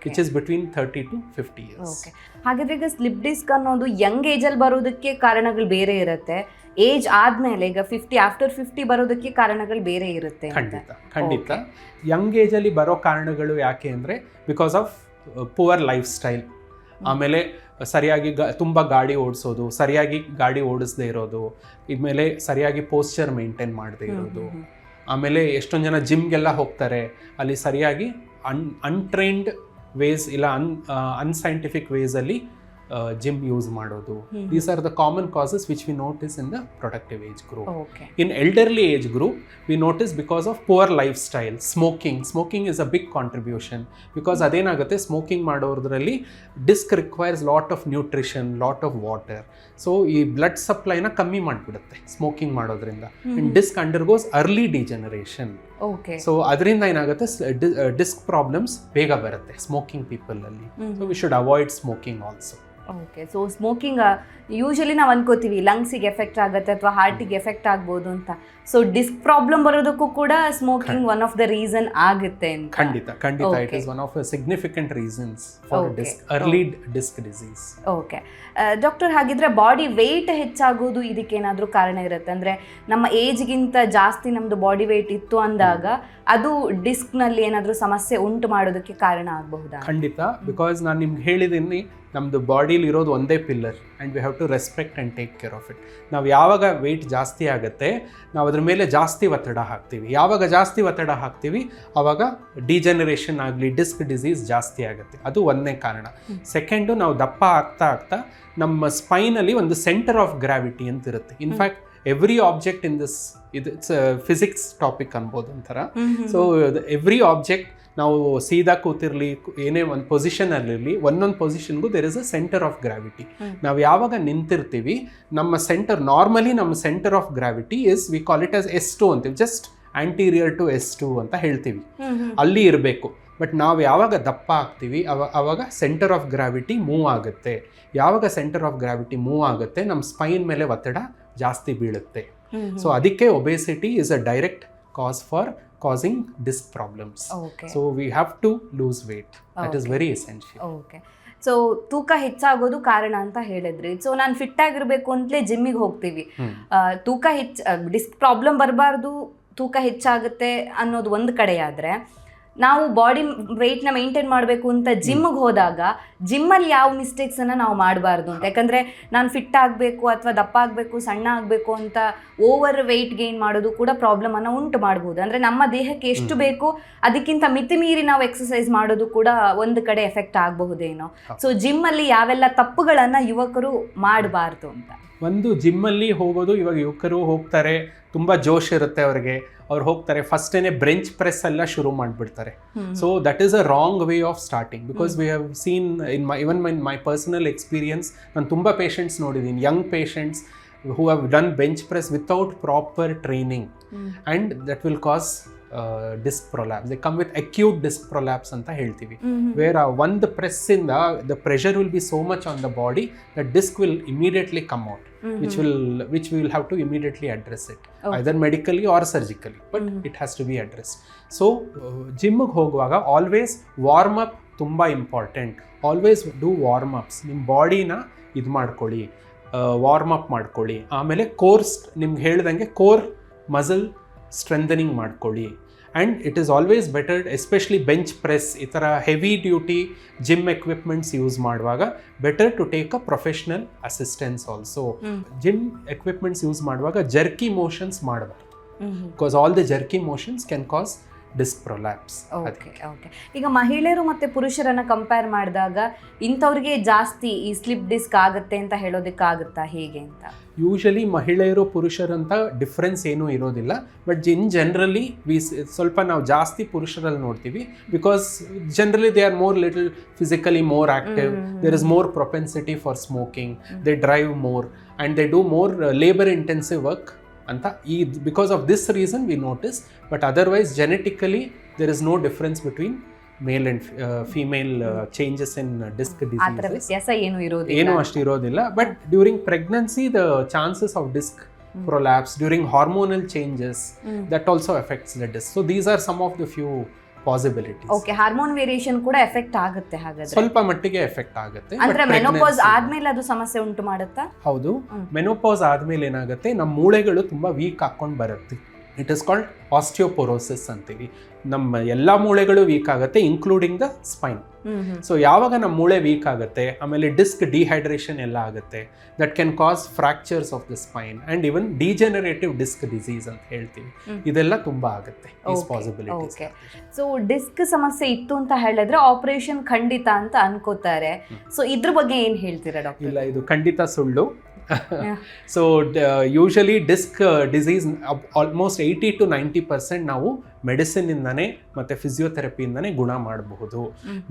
which is between 30 to 50 years. ಹಾಗಾದ್ರೆ ಈಗ slip disc ಅನ್ನೋದು ಯಂಗ್ ಏಜ್ ಅಲ್ಲಿ ಬರೋದಕ್ಕೆ ಕಾರಣಗಳು ಬೇರೆ ಇರುತ್ತೆ, ಏಜ್ ಆದ್ಮೇಲೆ ಈಗ 50 ಆಫ್ಟರ್ 50 ಬರೋದಕ್ಕೆ ಕಾರಣಗಳು ಬೇರೆ ಇರುತ್ತೆ? ಖಂಡಿತ. ಯಂಗ್ ಏಜ್ ಅಲ್ಲಿ ಬರೋ ಕಾರಣಗಳು ಯಾಕೆ ಅಂದರೆ because of poor life style. ಆಮೇಲೆ ಸರಿಯಾಗಿ ತುಂಬ ಗಾಡಿ ಓಡಿಸೋದು, ಸರಿಯಾಗಿ ಗಾಡಿ ಓಡಿಸದೇ ಇರೋದು, ಇದ್ಮೇಲೆ ಸರಿಯಾಗಿ ಪೋಸ್ಚರ್ ಮೇಂಟೈನ್ ಮಾಡದೇ ಇರೋದು. ಆಮೇಲೆ ಎಷ್ಟೊಂದು ಜನ ಜಿಮ್ಗೆಲ್ಲ ಹೋಗ್ತಾರೆ, ಅಲ್ಲಿ ಸರಿಯಾಗಿ ಅನ್ಟ್ರೈನ್ಡ್ ವೇಸ್ ಇಲ್ಲ ಅನ್ಸೈಂಟಿಫಿಕ್ ವೇಸಲ್ಲಿ ಜಿಮ್ ಯೂಸ್ ಮಾಡೋದು. These are the common causes which we notice in the productive age group. In elderly age group we notice because of poor lifestyle. Smoking is a big contribution. Because ಅದೇನಾಗುತ್ತೆ, smoking ಮಾಡೋದ್ರಲ್ಲಿ disc requires lot of nutrition, lot of water. So ಈ blood ಸಪ್ಲೈನ ಕಮ್ಮಿ ಮಾಡಿಬಿಡುತ್ತೆ smoking ಮಾಡೋದ್ರಿಂದ. And disc undergoes early degeneration. So ಅದರಿಂದ ಏನಾಗುತ್ತೆ, disc problems ಬೇಗ ಬರುತ್ತೆ ಸ್ಮೋಕಿಂಗ್ ಪೀಪಲ್ ಅಲ್ಲಿ. So we should avoid smoking also. Okay. So smoking usually ನಾವು ಅನ್ಕೋತೀವಿ ಲಂಗ್ಸಿಗೆ ಎಫೆಕ್ಟ್ ಆಗುತ್ತೆ ಅಥವಾ ಹಾರ್ಟಿಗೆ ಎಫೆಕ್ಟ್ ಆಗ್ಬೋದು ಅಂತ. ಸೊ ಡಿಸ್ಕ್ ಪ್ರಾಬ್ಲಮ್ ಬರೋದಕ್ಕೂ ಕೂಡ smoking one of the reason ಆಗುತ್ತೆ ಅಂತ? ಖಂಡಿತ it is one of significant reasons for early disc disease. Okay doctor, ಹಾಗಿದ್ರೆ ಬಾಡಿ ವೆಯ್ಟ್ ಹೆಚ್ಚಾಗೋದು ಇದಕ್ಕೇನಾದರೂ ಕಾರಣ ಇರುತ್ತೆ? ಅಂದರೆ ನಮ್ಮ ಏಜ್ಗಿಂತ ಜಾಸ್ತಿ ನಮ್ಮದು ಬಾಡಿ ವೆಯ್ಟ್ ಇತ್ತು ಅಂದಾಗ ಅದು ಡಿಸ್ಕ್ನಲ್ಲಿ ಏನಾದರೂ ಸಮಸ್ಯೆ ಉಂಟು ಮಾಡೋದಕ್ಕೆ ಕಾರಣ ಆಗಬಹುದಾ? ಖಂಡಿತ. ಬಿಕಾಸ್ ನಾನು ನಿಮ್ಗೆ ಹೇಳಿದ್ದೀನಿ, ನಮ್ಮದು ಬಾಡಿಲಿ ಇರೋದು ಒಂದೇ pillar and we have to respect and take care of it. ನಾವು ಯಾವಾಗ ವೆಯ್ಟ್ ಜಾಸ್ತಿ ಆಗುತ್ತೆ ನಾವು ಅದ್ರ ಮೇಲೆ ಜಾಸ್ತಿ ಒತ್ತಡ ಹಾಕ್ತೀವಿ. ಯಾವಾಗ ಜಾಸ್ತಿ ಒತ್ತಡ ಹಾಕ್ತೀವಿ ಆವಾಗ ಡಿಜೆನರೇಷನ್ ಆಗಲಿ ಡಿಸ್ಕ್ ಡಿಸೀಸ್ ಜಾಸ್ತಿ ಆಗುತ್ತೆ. ಅದು ಒಂದನೇ ಕಾರಣ. ಸೆಕೆಂಡು, ನಾವು ದಪ್ಪ ಆಗ್ತಾ ಆಗ್ತಾ ನಮ್ಮ ಸ್ಪೈನಲ್ಲಿ ಒಂದು ಸೆಂಟರ್ ಆಫ್ ಗ್ರಾವಿಟಿ ಅಂತ ಇರುತ್ತೆ. In fact every object in this, it's physics topic ಅನ್ಬೋದು ಒಂಥರ. ಸೊ ಎವ್ರಿ ಆಬ್ಜೆಕ್ಟ್ ನಾವು ಸೀದಾ ಕೂತಿರಲಿ, ಏನೇ ಒಂದು ಪೊಸಿಷನಲ್ಲಿರಲಿ, ಒಂದೊಂದು ಪೊಸಿಷನ್ಗೂ there is a centre of gravity. ನಾವು ಯಾವಾಗ ನಿಂತಿರ್ತೀವಿ, ನಮ್ಮ ಸೆಂಟರ್ ನಾರ್ಮಲಿ ನಮ್ಮ centre of gravity is we call it as S2 ಅಂತೀವಿ, ಜಸ್ಟ್ ಆಂಟೀರಿಯರ್ ಟು S2 ಅಂತ ಹೇಳ್ತೀವಿ, ಅಲ್ಲಿ ಇರಬೇಕು. ಬಟ್ ನಾವು ಯಾವಾಗ ದಪ್ಪ ಆಗ್ತೀವಿ ಅವಾಗ ಸೆಂಟರ್ ಆಫ್ ಗ್ರಾವಿಟಿ ಮೂವ್ ಆಗುತ್ತೆ. ಯಾವಾಗ ಸೆಂಟರ್ ಆಫ್ ಗ್ರಾವಿಟಿ ಮೂವ್ ಆಗುತ್ತೆ, ನಮ್ಮ ಸ್ಪೈನ್ ಮೇಲೆ ಒತ್ತಡ ಜಾಸ್ತಿ ಬೀಳುತ್ತೆ. ಸೊ ಅದಕ್ಕೆ obesity is a direct cause for causing disc problems. So we have to lose weight, that is very essential. Okay, so ತೂಕ ಹೆಚ್ಚಾಗೋದು ಕಾರಣ ಅಂತ ಹೇಳಿದ್ರಿ. ಸೊ ನಾನು ಫಿಟ್ ಆಗಿರಬೇಕು ಅಂತಲೇ ಜಿಮ್ಮಿಗೆ ಹೋಗ್ತೀವಿ, ತೂಕ ಡಿಸ್ಕ್ ಪ್ರಾಬ್ಲಮ್ ಬರಬಾರ್ದು, ತೂಕ ಹೆಚ್ಚಾಗುತ್ತೆ ಅನ್ನೋದು ಒಂದು ಕಡೆ ಆದರೆ, ನಾವು ಬಾಡಿ ವೆಯ್ಟ್ನ ಮೇಂಟೈನ್ ಮಾಡಬೇಕು ಅಂತ ಜಿಮ್ಗೆ ಹೋದಾಗ ಜಿಮ್ಮಲ್ಲಿ ಯಾವ ಮಿಸ್ಟೇಕ್ಸನ್ನು ನಾವು ಮಾಡಬಾರ್ದು ಅಂತ. ಯಾಕಂದರೆ ನಾನು ಫಿಟ್ ಆಗಬೇಕು ಅಥವಾ ದಪ್ಪ ಆಗಬೇಕು, ಸಣ್ಣ ಆಗಬೇಕು ಅಂತ ಓವರ್ ವೆಯ್ಟ್ ಗೇನ್ ಮಾಡೋದು ಕೂಡ ಪ್ರಾಬ್ಲಮನ್ನು ಉಂಟು ಮಾಡ್ಬೋದು. ಅಂದರೆ ನಮ್ಮ ದೇಹಕ್ಕೆ ಎಷ್ಟು ಬೇಕು ಅದಕ್ಕಿಂತ ಮಿತಿ ಮೀರಿ ನಾವು ಎಕ್ಸಸೈಸ್ ಮಾಡೋದು ಕೂಡ ಒಂದು ಕಡೆ ಎಫೆಕ್ಟ್ ಆಗಬಹುದೇನೋ. ಸೊ ಜಿಮ್ಮಲ್ಲಿ ಯಾವೆಲ್ಲ ತಪ್ಪುಗಳನ್ನು ಯುವಕರು ಮಾಡಬಾರ್ದು ಅಂತ. ಒಂದು ಜಿಮ್ಮಲ್ಲಿ ಹೋಗೋದು, ಇವಾಗ ಯುವಕರು ಹೋಗ್ತಾರೆ, ತುಂಬ ಜೋಶ್ ಇರುತ್ತೆ ಅವ್ರಿಗೆ, ಅವ್ರು ಹೋಗ್ತಾರೆ ಫಸ್ಟೇನೆ ಬ್ರೆಂಚ್ ಪ್ರೆಸ್ ಎಲ್ಲ ಶುರು ಮಾಡಿಬಿಡ್ತಾರೆ. So that is a wrong way of starting, because we have seen even my personal experience, ನಾನು ತುಂಬ ಪೇಷಂಟ್ಸ್ ನೋಡಿದ್ದೀನಿ, Young patients who have done bench press without proper training, and that will cause disc prolapse. They come with acute disc prolapse anta heltivi, where one the press inda the pressure will be so much on the body that disc will immediately come out, which we will have to immediately address it, either medically or surgically, but it has to be addressed. So gym ge hoguvaga always warm up tumba important. Always do warm ups. Nim body na idu ಮಾಡ್ಕೊಳ್ಳಿ, warm up ಮಾಡ್ಕೊಳ್ಳಿ. ಆಮೇಲೆ course ನಿಮ್ಗೆ ಹೇಳ್ದಂಗೆ core muscle strengthening ಮಾಡ್ಕೊಳ್ಳಿ. And it is always better, especially bench press ಈ ಥರ heavy duty gym equipments use ಮಾಡುವಾಗ better to take a professional assistance also. Gym equipments use ಮಾಡುವಾಗ ಜರ್ಕಿ ಮೋಷನ್ಸ್ ಮಾಡಬಾರ್ದು, because all the jerky motions can cause disc prolapse. Okay. ಈಗ ಮಹಿಳೆಯರು ಮತ್ತು ಪುರುಷರನ್ನು compare ಮಾಡಿದಾಗ ಇಂಥವ್ರಿಗೆ ಜಾಸ್ತಿ ಈ ಸ್ಲಿಪ್ ಡಿಸ್ಕ್ ಆಗುತ್ತೆ ಅಂತ ಹೇಳೋದಕ್ಕಾಗುತ್ತಾ, ಹೇಗೆ ಅಂತ? ಯೂಶಲಿ ಮಹಿಳೆಯರು ಪುರುಷರಂತ ಡಿಫ್ರೆನ್ಸ್ ಏನೂ ಇರೋದಿಲ್ಲ, ಬಟ್ ಇನ್ ಜನರಲಿ ಸ್ವಲ್ಪ ನಾವು ಜಾಸ್ತಿ ಪುರುಷರಲ್ಲಿ ನೋಡ್ತೀವಿ, because generally they are more little physically more active, there is more propensity for smoking, they drive more and they do more labour intensive work ಅಂತ. Because of this reason we notice, but otherwise genetically there is no difference between male and female changes in disc diseases ಏನು ಅಷ್ಟು ಇರೋದಿಲ್ಲ. But during pregnancy the chances of disc prolapse during hormonal changes that also effects the disc. So these are some of the few possibilities. Okay, hormone variation ಕೂಡ effect ಆಗುತ್ತೆ ಹಾಗಾದ್ರೆ? ಸ್ವಲ್ಪ ಮಟ್ಟಿಗೆ effect ಆಗುತ್ತೆ. ಅಂದ್ರೆ ಮೆನೋಪಾಸ್ ಆದ್ಮೇಲೆ ಅದು ಸಮಸ್ಯೆ ಉಂಟು ಮಾಡುತ್ತಾ? ಹೌದು, ಮೆನೋಪಾಸ್ ಆದ್ಮೇಲೆ ಏನಾಗುತ್ತೆ, ನಮ್ಮ ಮೂಳೆಗಳು ತುಂಬಾ ವೀಕ್ ಹಾಕೊಂಡು ಬರುತ್ತೆ. ಇಟ್ ಇಸ್ ಕಾಲ್ಡ್ ಆಸ್ಟಿಯೋಪೊರೋಸಿಸ್ ಅಂತೀವಿ. ನಮ್ಮ ಎಲ್ಲ ಮೂಳೆಗಳು ವೀಕ್ ಆಗುತ್ತೆ, ಇನ್ಕ್ಲೂಡಿಂಗ್ ದ ಸ್ಪೈನ್. ಸೊ ಯಾವಾಗ ನಮ್ಮ ಮೂಳೆ ವೀಕ್ ಆಗುತ್ತೆ, ಆಮೇಲೆ ಡಿಸ್ಕ್ ಡಿಹೈಡ್ರೇಷನ್ ಎಲ್ಲ ಆಗುತ್ತೆ, that can cause fractures of the spine and even degenerative disc disease ಅಂತ ಹೇಳ್ತೀವಿ. ಇದೆಲ್ಲ ತುಂಬ ಆಗುತ್ತೆ ಈಸ್ ಪಾಸಿಬಿಲಿಟೀಸ್. ಸೊ ಡಿಸ್ಕ್ ಸಮಸ್ಯೆ ಇತ್ತು ಅಂತ ಹೇಳಿದ್ರೆ ಆಪರೇಷನ್ ಖಂಡಿತ ಅಂತ ಅನ್ಕೋತಾರೆ. ಸೊ ಇದ್ರ ಬಗ್ಗೆ ಏನು ಹೇಳ್ತೀರಾ ಡಾಕ್ಟರ್? ಇಲ್ಲ, ಇದು ಖಂಡಿತ ಸುಳ್ಳು. So usually disc disease almost 80 to 90% ನಾವು ಮೆಡಿಸಿನಿಂದನೇ ಮತ್ತು ಫಿಸಿಯೋಥೆರಪಿಯಿಂದನೇ ಗುಣ ಮಾಡಬಹುದು.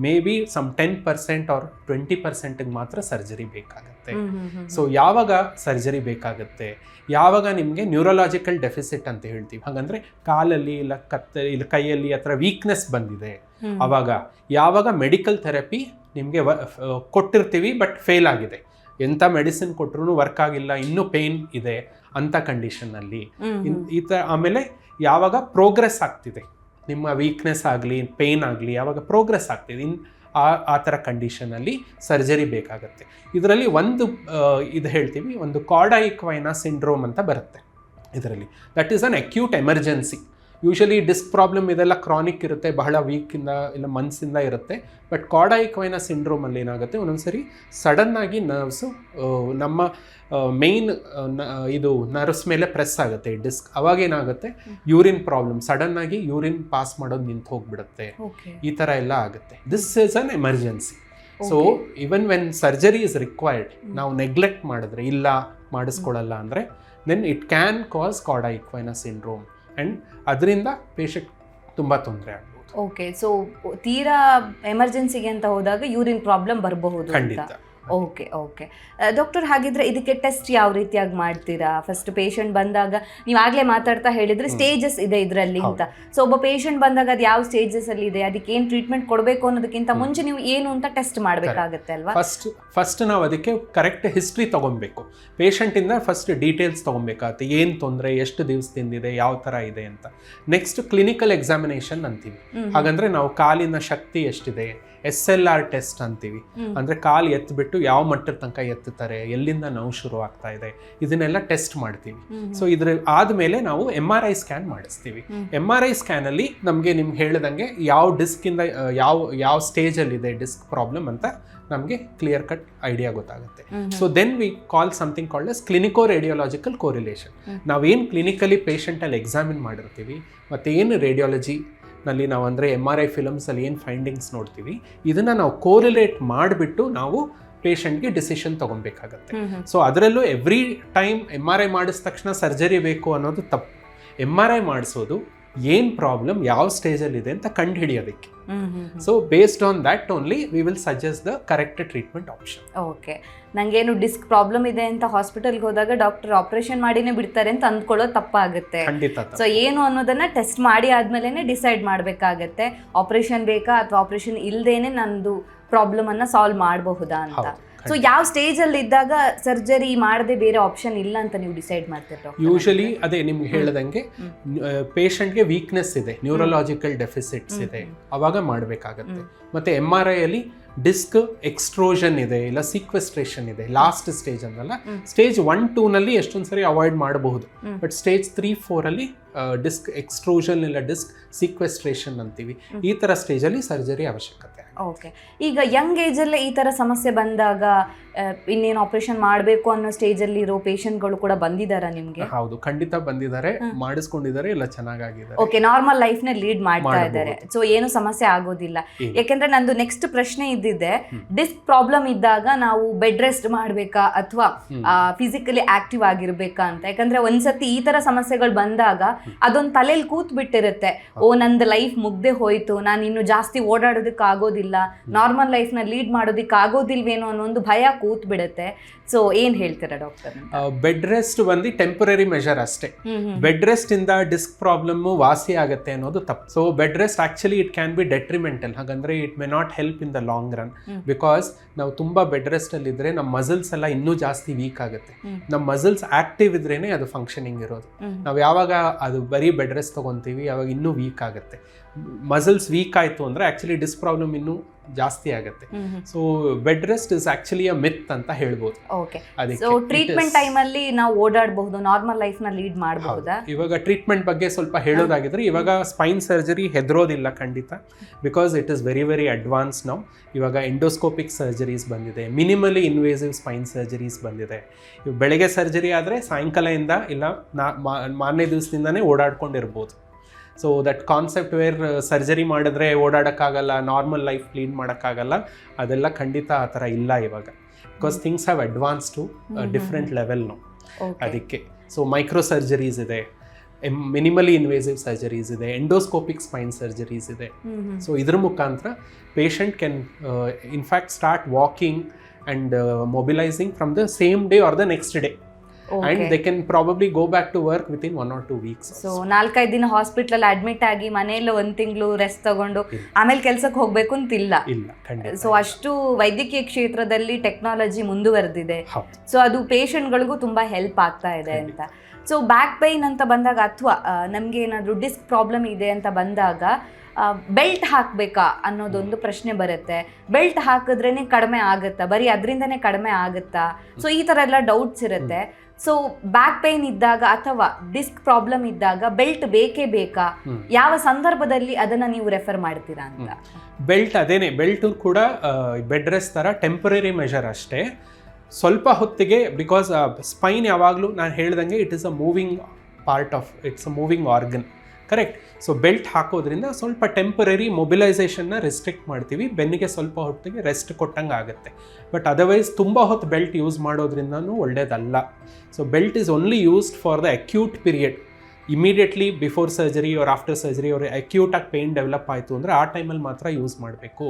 ಮೇ ಬಿ ಸಮ್ 10% ಆರ್ 20% ಮಾತ್ರ ಸರ್ಜರಿ ಬೇಕಾಗುತ್ತೆ. ಸೊ ಯಾವಾಗ ಸರ್ಜರಿ ಬೇಕಾಗುತ್ತೆ, ಯಾವಾಗ ನಿಮಗೆ ನ್ಯೂರಲಾಜಿಕಲ್ ಡೆಫಿಸಿಟ್ ಅಂತ ಹೇಳ್ತೀವಿ, ಹಾಗಂದ್ರೆ ಕಾಲಲ್ಲಿ ಇಲ್ಲ ಕೈಯಲ್ಲಿ ಆ ಥರ ವೀಕ್ನೆಸ್ ಬಂದಿದೆ, ಯಾವಾಗ ಮೆಡಿಕಲ್ ಥೆರಪಿ ನಿಮಗೆ ಕೊಟ್ಟಿರ್ತೀವಿ ಬಟ್ ಫೇಲ್ ಆಗಿದೆ, ಎಂಥ ಮೆಡಿಸಿನ್ ಕೊಟ್ಟರು ವರ್ಕ್ ಆಗಿಲ್ಲ, ಇನ್ನೂ ಪೇನ್ ಇದೆ ಅಂಥ ಕಂಡೀಷನ್ನಲ್ಲಿ ಈ ಥರ. ಆಮೇಲೆ ಯಾವಾಗ ಪ್ರೋಗ್ರೆಸ್ ಆಗ್ತಿದೆ, ನಿಮ್ಮ ವೀಕ್ನೆಸ್ ಆಗಲಿ ಪೇನ್ ಆಗಲಿ ಯಾವಾಗ ಪ್ರೋಗ್ರೆಸ್ ಆಗ್ತಿದೆ, ಆ ಥರ ಕಂಡೀಷನಲ್ಲಿ ಸರ್ಜರಿ ಬೇಕಾಗತ್ತೆ. ಇದರಲ್ಲಿ ಒಂದು ಇದು ಹೇಳ್ತೀವಿ, ಒಂದು ಕಾರ್ಡಾ ಈಕ್ವೈನಾ ಸಿಂಡ್ರೋಮ್ ಅಂತ ಬರುತ್ತೆ ಇದರಲ್ಲಿ. That is an acute emergency. Usually disc problem ಇದೆಲ್ಲ ಕ್ರಾನಿಕ್ ಇರುತ್ತೆ, ಬಹಳ ವೀಕಿಂದ ಇಲ್ಲ ಮಂತ್ಸಿಂದ ಇರುತ್ತೆ. ಬಟ್ ಕಾರ್ಡಾ ಈಕ್ವೈನಾ ಸಿಂಡ್ರೋಮಲ್ಲಿ ಏನಾಗುತ್ತೆ, ಒಂದೊಂದ್ಸರಿ ಸಡನ್ನಾಗಿ ನರ್ವ್ಸು ನಮ್ಮ ಮೇಯ್ನ್ ಇದು ನರ್ವ್ಸ್ ಮೇಲೆ ಪ್ರೆಸ್ ಆಗುತ್ತೆ ಡಿಸ್ಕ್. ಅವಾಗೇನಾಗುತ್ತೆ, ಯೂರಿನ್ ಪ್ರಾಬ್ಲಮ್, ಸಡನ್ನಾಗಿ ಯೂರಿನ್ ಪಾಸ್ ಮಾಡೋದು ನಿಂತು ಹೋಗ್ಬಿಡುತ್ತೆ, ಈ ಥರ ಎಲ್ಲ ಆಗುತ್ತೆ. This is an emergency. So even when surgery is required, ನಾವು ನೆಗ್ಲೆಕ್ಟ್ ಮಾಡಿದ್ರೆ, ಇಲ್ಲ ಮಾಡಿಸ್ಕೊಳ್ಳಲ್ಲ ಅಂದರೆ, then it can cause cauda equina syndrome and ಅದರಿಂದ ಪೇಷಂಟ್ ತುಂಬ ತೊಂದರೆ ಆಗ್ಬೋದು. ಓಕೆ, ಸೊ ತೀರಾ ಎಮರ್ಜೆನ್ಸಿಗೆ ಅಂತ ಹೋದಾಗ ಯೂರಿನ್ ಪ್ರಾಬ್ಲಮ್ ಬರಬಹುದು. ಖಂಡಿತ. ಓಕೆ ಓಕೆ ಡಾಕ್ಟರ್, ಹಾಗಿದ್ರೆ ಇದಕ್ಕೆ ಟೆಸ್ಟ್ ಯಾವ ರೀತಿಯಾಗಿ ಮಾಡ್ತೀರಾ? ಫಸ್ಟ್ ಪೇಷಂಟ್ ಬಂದಾಗ ನೀವು ಆಗ್ಲೇ ಮಾತಾಡ್ತಾ ಹೇಳಿದ್ರೆ ಸ್ಟೇಜಸ್ ಇದೆ ಇದರಲ್ಲಿ ಅಂತ. ಸೊ ಒಬ್ಬ ಪೇಷಂಟ್ ಬಂದಾಗ ಅದು ಯಾವ ಸ್ಟೇಜಸ್ ಅಲ್ಲಿ ಇದೆ, ಅದಕ್ಕೆ ಏನು ಟ್ರೀಟ್ಮೆಂಟ್ ಕೊಡಬೇಕು ಅನ್ನೋದಕ್ಕಿಂತ ಮುಂಚೆ ನೀವು ಏನು ಅಂತ ಟೆಸ್ಟ್ ಮಾಡಬೇಕಾಗುತ್ತೆ ಅಲ್ವಾ? ಫಸ್ಟ್ ನಾವು ಅದಕ್ಕೆ ಕರೆಕ್ಟ್ ಹಿಸ್ಟ್ರಿ ತಗೊಬೇಕು. ಪೇಷಂಟಿಂದ ಫಸ್ಟ್ ಡೀಟೇಲ್ಸ್ ತೊಗೊಬೇಕಾಗುತ್ತೆ, ಏನು ತೊಂದರೆ, ಎಷ್ಟು ದಿವಸದಿಂದಿದೆ, ಯಾವ ಥರ ಇದೆ ಅಂತ. ನೆಕ್ಸ್ಟ್ ಕ್ಲಿನಿಕಲ್ ಎಕ್ಸಾಮಿನೇಷನ್ ಅಂತೀವಿ. ಹಾಗಂದ್ರೆ ನಾವು ಕಾಲಿನ ಶಕ್ತಿ ಎಷ್ಟಿದೆ, SLR ಟೆಸ್ಟ್ ಅಂತೀವಿ. ಅಂದರೆ ಕಾಲು ಎತ್ತಿಬಿಟ್ಟು ಯಾವ ಮಟ್ಟದ ತನಕ ಎತ್ತುತ್ತಾರೆ, ಎಲ್ಲಿಂದ ನೋವು ಶುರು ಆಗ್ತಾ ಇದೆ, ಇದನ್ನೆಲ್ಲ ಟೆಸ್ಟ್ ಮಾಡ್ತೀವಿ. ಸೊ ಇದ್ರ ಆದಮೇಲೆ ನಾವು MRI ಸ್ಕ್ಯಾನ್ ಮಾಡಿಸ್ತೀವಿ. MRI ಸ್ಕ್ಯಾನಲ್ಲಿ ನಮಗೆ ನಿಮ್ಗೆ ಹೇಳ್ದಂಗೆ ಯಾವ ಡಿಸ್ಕಿಂದ ಯಾವ ಸ್ಟೇಜಲ್ಲಿದೆ ಡಿಸ್ಕ್ ಪ್ರಾಬ್ಲಮ್ ಅಂತ ನಮಗೆ ಕ್ಲಿಯರ್ ಕಟ್ ಐಡಿಯಾ ಗೊತ್ತಾಗುತ್ತೆ. So then we call something called as clinico radiological correlation. ನಾವೇನು ಕ್ಲಿನಿಕಲಿ ಪೇಷಂಟಲ್ಲಿ ಎಕ್ಸಾಮಿನ್ ಮಾಡಿರ್ತೀವಿ ಮತ್ತು ಏನು ರೇಡಿಯಾಲಜಿ ನಲ್ಲಿ ನಾವು ಅಂದರೆ MRI ಫಿಲಮ್ಸಲ್ಲಿ ಏನು ಫೈಂಡಿಂಗ್ಸ್ ನೋಡ್ತೀವಿ, ಇದನ್ನು ನಾವು ಕೋರಿಲೇಟ್ ಮಾಡಿಬಿಟ್ಟು ನಾವು ಪೇಷಂಟ್ಗೆ ಡಿಸಿಷನ್ ತೊಗೊಬೇಕಾಗತ್ತೆ. ಸೊ ಅದರಲ್ಲೂ ಎವ್ರಿ ಟೈಮ್ MRI ಮಾಡಿದ ತಕ್ಷಣ ಸರ್ಜರಿ ಬೇಕು ಅನ್ನೋದು ತಪ್ಪು. MRI ಮಾಡಿಸೋದು ಏನು ಪ್ರಾಬ್ಲಮ್ ಯಾವ ಸ್ಟೇಜಲ್ಲಿದೆ ಅಂತ ಕಂಡು ಹಿಡಿಯೋದಕ್ಕೆ. So based on that only we will suggest the correct treatment option. Okay, ನಂಗೇನು ಡಿಸ್ಕ್ ಪ್ರಾಬ್ಲಮ್ ಇದೆ ಅಂತ ಹಾಸ್ಪಿಟಲ್ಗೆ ಹೋದಾಗ ಡಾಕ್ಟರ್ ಆಪರೇಷನ್ ಮಾಡಿನೇ ಬಿಡ್ತಾರೆ ಅಂತ ಅಂದ್ಕೊಳ್ಳೋದು ತಪ್ಪಾಗುತ್ತೆ. ಸೊ ಏನು ಅನ್ನೋದನ್ನ ಟೆಸ್ಟ್ ಮಾಡಿ ಆದ್ಮೇಲೆ ಡಿಸೈಡ್ ಮಾಡಬೇಕಾಗತ್ತೆ, ಆಪರೇಷನ್ ಬೇಕಾ ಅಥವಾ ಆಪರೇಷನ್ ಇಲ್ದೇನೆ ನಂದು ಪ್ರಾಬ್ಲಮ್ ಅನ್ನ ಸಾಲ್ವ್ ಮಾಡಬಹುದಾ ಅಂತ. ಸೊ ಯಾವ ಸ್ಟೇಜ್ ಅಲ್ಲಿ ಇದ್ದಾಗ ಸರ್ಜರಿ ಮಾಡದೆ ಬೇರೆ ಆಪ್ಷನ್ ಇಲ್ಲ ಅಂತ ನೀವು ಡಿಸೈಡ್ ಮಾಡ್ತೀರಾ? ಯೂಶಲಿ ಅದೇ ನಿಮ್ಗೆ ಹೇಳ್ದಂಗೆ ಪೇಷಂಟ್ಗೆ ವೀಕ್ನೆಸ್ ಇದೆ, ನ್ಯೂರಲಾಜಿಕಲ್ ಡೆಫಿಸಿಟ್ಸ್ ಇದೆ, ಅವಾಗ ಮಾಡಬೇಕಾಗತ್ತೆ. ಮತ್ತೆ MRI ಅಲ್ಲಿ ಡಿಸ್ಕ್ ಎಕ್ಸ್ಟ್ರೋಷನ್ ಇದೆ, ಇಲ್ಲ ಸೀಕ್ವೆಸ್ಟ್ರೇಷನ್ ಇದೆ, ಲಾಸ್ಟ್ ಸ್ಟೇಜ್ ಅಂದಲ್ಲ. ಸ್ಟೇಜ್ 1, 2 ನಲ್ಲಿ ಎಷ್ಟೊಂದು ಸರಿ ಅವಾಯ್ಡ್ ಮಾಡಬಹುದು, ಬಟ್ ಸ್ಟೇಜ್ 3, 4 ಅಲ್ಲಿ ಡಿಸ್ಕ್ ಎಕ್ಸ್ಟ್ರೋಷನ್ ಇಲ್ಲ ಡಿಸ್ಕ್ ಸೀಕ್ವೆಸ್ಟ್ರೇಷನ್ ಅಂತೀವಿ. ಈ ತರ ಸ್ಟೇಜಲ್ಲಿ ಸರ್ಜರಿ ಅವಶ್ಯಕತೆ. ಓಕೆ, ಈಗ ಯಂಗ್ ಏಜಲ್ಲೇ ಈ ಥರ ಸಮಸ್ಯೆ ಬಂದಾಗ ಇನ್ನೇನು ಆಪರೇಷನ್ ಮಾಡಬೇಕು ಅನ್ನೋ ಸ್ಟೇಜಲ್ಲಿ ಇರೋ ಪೇಷಂಟ್ಗಳು ಕೂಡ ಬಂದಿದ್ದಾರಾ ನಿಮಗೆ? ಹೌದು, ಖಂಡಿತ ಬಂದಿದ್ದಾರೆ, ಮಾಡಿಸ್ಕೊಂಡಿದ್ದಾರೆ, ಎಲ್ಲ ಚೆನ್ನಾಗಿದ್ದಾರೆ. ಓಕೆ, ನಾರ್ಮಲ್ ಲೈಫ್ನ ಲೀಡ್ ಮಾಡ್ತಾ ಇದ್ದಾರೆ, ಸೊ ಏನು ಸಮಸ್ಯೆ ಆಗೋದಿಲ್ಲ. ಯಾಕೆಂದ್ರೆ ನಂದು ನೆಕ್ಸ್ಟ್ ಪ್ರಶ್ನೆ ಇದ್ದಿದೆ, ಡಿಸ್ಕ್ ಪ್ರಾಬ್ಲಮ್ ಇದ್ದಾಗ ನಾವು ಬೆಡ್ ರೆಸ್ಟ್ ಮಾಡಬೇಕಾ ಅಥವಾ ಫಿಸಿಕಲಿ ಆಕ್ಟಿವ್ ಆಗಿರ್ಬೇಕಾ ಅಂತ. ಯಾಕಂದ್ರೆ ಒಂದ್ಸತಿ ಈ ತರ ಸಮಸ್ಯೆಗಳು ಬಂದಾಗ ಅದೊಂದು ತಲೆಯಲ್ಲಿ ಕೂತ್ ಬಿಟ್ಟಿರುತ್ತೆ, ಓ ನಂದು ಲೈಫ್ ಮುಗ್ದೆ ಹೋಯ್ತು, ನಾನು ಇನ್ನು ಜಾಸ್ತಿ ಓಡಾಡೋದಕ್ಕೆ ಆಗೋದಿಲ್ಲ, ನಾರ್ಮಲ್ ಲೈಫ್ ನ ಲೀಡ್ ಮಾಡೋದಕ್ಕೆ ಆಗೋದಿಲ್ವೇನೋ ಅನ್ನೋ ಒಂದು ಭಯ ಕೂತ್ ಬಿಡುತ್ತೆ. ಸೊ ಏನ್ ಹೇಳ್ತೀರಾ ಡಾಕ್ಟರ್? ಬೆಡ್ ರೆಸ್ಟ್ ಬಂದು ಟೆಂಪರರಿ ಮೆಷರ್ ಅಷ್ಟೇ. ಬೆಡ್ ರೆಸ್ಟ್ ಇಂದ ಡಿಸ್ಕ್ ಪ್ರಾಬ್ಲಮ್ ವಾಸಿ ಆಗುತ್ತೆ ಅನ್ನೋದು ತಪ್ಪು. So bed rest actually it can be detrimental. ಹಾಗಂದ್ರೆ it may not help in the long run, because ನಾವು ತುಂಬಾ ಬೆಡ್ ರೆಸ್ಟ್ ಅಲ್ಲಿ ಇದ್ರೆ ನಮ್ಮ ಮಸಲ್ಸ್ ಎಲ್ಲ ಇನ್ನೂ ಜಾಸ್ತಿ ವೀಕ್ ಆಗುತ್ತೆ. ನಮ್ಮ ಮಸಲ್ಸ್ ಆಕ್ಟಿವ್ ಇದ್ರೇನೆ ಅದು ಫಂಕ್ಷನಿಂಗ್ ಇರೋದು. ನಾವು ಯಾವಾಗ ಅದು ಬರೀ ಬೆಡ್ ರೆಸ್ಟ್ ತಗೊಂತೀವಿ ಅವಾಗ ಇನ್ನೂ ವೀಕ್ ಆಗುತ್ತೆ. ಮಸಲ್ಸ್ ವೀಕ್ ಆಯ್ತು ಅಂದ್ರೆ ಆಕ್ಚುಲಿ ಡಿಸ್ಕ್ ಪ್ರಾಬ್ಲಮ್ ಇನ್ನೂ ಜಾಸ್ತಿ ಆಗುತ್ತೆ. So bed rest is actually a myth ಅಂತ ಹೇಳ್ಬೋದು. ಓಕೆ, ಸೊ ಟ್ರೀಟ್ಮೆಂಟ್ ಟೈಮ್ ಅಲ್ಲಿ ನಾವು ಓಡಾಡಬಹುದು, ನಾರ್ಮಲ್ ಲೈಫ್ ನ ಲೀಡ್ ಮಾಡಬಹುದಾ? ಇವಾಗ ಟ್ರೀಟ್ಮೆಂಟ್ ಬಗ್ಗೆ ಸ್ವಲ್ಪ ಹೇಳೋದಾಗಿದ್ರೆ, ಇವಾಗ ಸ್ಪೈನ್ ಸರ್ಜರಿ ಹೆದರೋದಿಲ್ಲ ಖಂಡಿತ, because it is very very advance now. ಇವಾಗ ಎಂಡೋಸ್ಕೋಪಿಕ್ ಸರ್ಜರೀಸ್ ಬಂದಿದೆ, ಮಿನಿಮಲಿ ಇನ್ವೇಸಿವ್ ಸ್ಪೈನ್ ಸರ್ಜರೀಸ್ ಬಂದಿದೆ. ಬೆಳಗ್ಗೆ ಸರ್ಜರಿ ಆದರೆ ಸಾಯಂಕಾಲದಿಂದ ಇಲ್ಲ ಮಾರನೇ ದಿವಸದಿಂದನೇ ಓಡಾಡ್ಕೊಂಡಿರ್ಬೋದು. So that concept where surgery ಮಾಡಿದ್ರೆ ಓಡಾಡೋಕ್ಕಾಗಲ್ಲ, ನಾರ್ಮಲ್ ಲೈಫ್ ಲೀಡ್ ಮಾಡೋಕ್ಕಾಗಲ್ಲ, ಅದೆಲ್ಲ ಖಂಡಿತ ಆ ಥರ ಇಲ್ಲ ಇವಾಗ. Because things have advance to different level ನಾವು. ಅದಕ್ಕೆ ಸೊ ಮೈಕ್ರೋ ಸರ್ಜರೀಸ್ ಇದೆ, ಮಿನಿಮಲಿ ಇನ್ವೇಸಿವ್ ಸರ್ಜರೀಸ್ ಇದೆ, ಎಂಡೋಸ್ಕೋಪಿಕ್ ಸ್ಪೈನ್ ಸರ್ಜರೀಸ್ ಇದೆ. ಸೊ ಇದ್ರ ಮುಖಾಂತರ patient can in fact start walking and mobilising from the same day or the next day. And they can probably go back to work within 1 or 2 weeks. So 4-5 ದಿನ hospital admit ಆಗಿ ಮನೆಯಲ್ಲಿ 1 ತಿಂಗಳು rest ತಗೊಂಡು ಆಮೇಲೆ ಕೆಲಸಕ್ಕೆ ಹೋಗ್ಬೇಕು ಅಂತಿಲ್ಲ. ಸೊ ಅಷ್ಟು ವೈದ್ಯಕೀಯ ಕ್ಷೇತ್ರದಲ್ಲಿ ಟೆಕ್ನಾಲಜಿ ಮುಂದುವರೆದಿದೆ. ಸೊ ಅದು ಪೇಷಂಟ್ಗಳಿಗೂ ತುಂಬಾ ಹೆಲ್ಪ್ ಆಗ್ತಾ ಇದೆ ಅಂತ. ಸೊ ಬ್ಯಾಕ್ ಪೈನ್ ಅಂತ ಬಂದಾಗ ಅಥವಾ ನಮ್ಗೆ ಏನಾದ್ರು ಡಿಸ್ಕ್ ಪ್ರಾಬ್ಲಮ್ ಇದೆ ಅಂತ ಬಂದಾಗ ಬೆಲ್ಟ್ ಹಾಕಬೇಕಾ ಅನ್ನೋದೊಂದು ಪ್ರಶ್ನೆ ಬರುತ್ತೆ. ಬೆಲ್ಟ್ ಹಾಕಿದ್ರೇನೆ ಕಡಿಮೆ ಆಗುತ್ತಾ, ಬರೀ ಅದರಿಂದನೇ ಕಡಿಮೆ ಆಗುತ್ತಾ? ಸೊ ಈ ಥರ ಎಲ್ಲ ಡೌಟ್ಸ್ ಇರುತ್ತೆ. ಸೊ ಬ್ಯಾಕ್ ಪೈನ್ ಇದ್ದಾಗ ಅಥವಾ ಡಿಸ್ಕ್ ಪ್ರಾಬ್ಲಮ್ ಇದ್ದಾಗ ಬೆಲ್ಟ್ ಬೇಕೇ ಬೇಕಾ? ಯಾವ ಸಂದರ್ಭದಲ್ಲಿ ಅದನ್ನ ನೀವು ರೆಫರ್ ಮಾಡ್ತೀರಾ ಅಂತ? ಬೆಲ್ಟ್ ಅದೇನೆ, ಬೆಲ್ಟ್ ಕೂಡ ಬೆಡ್ ರೆಸ್ಟ್ ಥರ ಟೆಂಪರರಿ ಮೆಷರ್ ಅಷ್ಟೇ, ಸ್ವಲ್ಪ ಹೊತ್ತಿಗೆ. ಬಿಕಾಸ್ ಸ್ಪೈನ್ ಯಾವಾಗಲೂ ನಾನು ಹೇಳ್ದಂಗೆ it is a moving part of it's a moving organ, correct? So belt ಹಾಕೋದ್ರಿಂದ ಸ್ವಲ್ಪ ಟೆಂಪರರಿ ಮೊಬಿಲೈಸೇಷನ್ನ ರೆಸ್ಟ್ರಿಕ್ಟ್ ಮಾಡ್ತೀವಿ, ಬೆನ್ನಿಗೆ ಸ್ವಲ್ಪ ಹೊತ್ತಿಗೆ ರೆಸ್ಟ್ ಕೊಟ್ಟಂಗೆ ಆಗುತ್ತೆ. ಬಟ್ ಅದರ್ವೈಸ್ ತುಂಬ ಹೊತ್ತು ಬೆಲ್ಟ್ ಯೂಸ್ ಮಾಡೋದ್ರಿಂದನೂ ಒಳ್ಳೆಯದಲ್ಲ. So belt is only used for the acute period. Immediately before surgery or after surgery ಅವ್ರ ಅಕ್ಯೂಟಾಗಿ ಪೇಯ್ನ್ ಡೆವಲಪ್ ಆಯಿತು ಅಂದರೆ ಆ ಟೈಮಲ್ಲಿ ಮಾತ್ರ ಯೂಸ್ ಮಾಡಬೇಕು.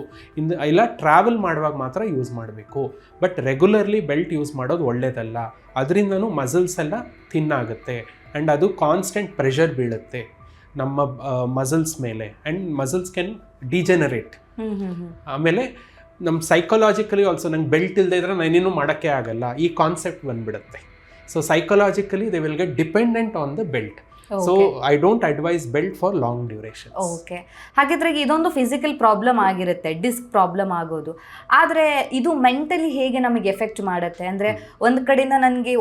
ಇಲ್ಲ ಟ್ರಾವೆಲ್ ಮಾಡುವಾಗ ಮಾತ್ರ ಯೂಸ್ ಮಾಡಬೇಕು. ಬಟ್ ರೆಗ್ಯುಲರ್ಲಿ ಬೆಲ್ಟ್ ಯೂಸ್ ಮಾಡೋದು ಒಳ್ಳೆಯದಲ್ಲ. ಅದರಿಂದನೂ ಮಸಲ್ಸ್ ಎಲ್ಲ ಥಿನ್ ಆಗುತ್ತೆ ಆ್ಯಂಡ್ ಅದು ಕಾನ್ಸ್ಟೆಂಟ್ ಪ್ರೆಷರ್ ಬೀಳುತ್ತೆ ನಮ್ಮ ಮಸಲ್ಸ್ ಮೇಲೆ ಆ್ಯಂಡ್ ಮಸಲ್ಸ್ ಕ್ಯಾನ್ ಡಿಜೆನರೇಟ್. ಆಮೇಲೆ ನಮ್ಮ ಸೈಕಲಾಜಿಕಲಿ ಆಲ್ಸೋ ನಂಗೆ ಬೆಲ್ಟ್ ಇಲ್ಲದೆ ಇದ್ರೆ ನಾನೇನು ಮಾಡೋಕ್ಕೆ ಆಗಲ್ಲ ಈ ಕಾನ್ಸೆಪ್ಟ್ ಬಂದುಬಿಡುತ್ತೆ. So psychologically they will get dependent on the belt. So I don't advise belt for long duration. Okay, ಹಾಗಿದ್ರೆ ಇದೊಂದು ಫಿಸಿಕಲ್ ಪ್ರಾಬ್ಲಮ್ ಆಗಿರುತ್ತೆ, ಡಿಸ್ಕ್ ಪ್ರಾಬ್ಲಮ್ ಆಗೋದು. ಆದರೆ ಇದು ಮೆಂಟಲಿ ಹೇಗೆ ನಮಗೆ ಎಫೆಕ್ಟ್ ಮಾಡುತ್ತೆ ಅಂದರೆ, ಒಂದು ಕಡೆಯಿಂದ ನನಗೆ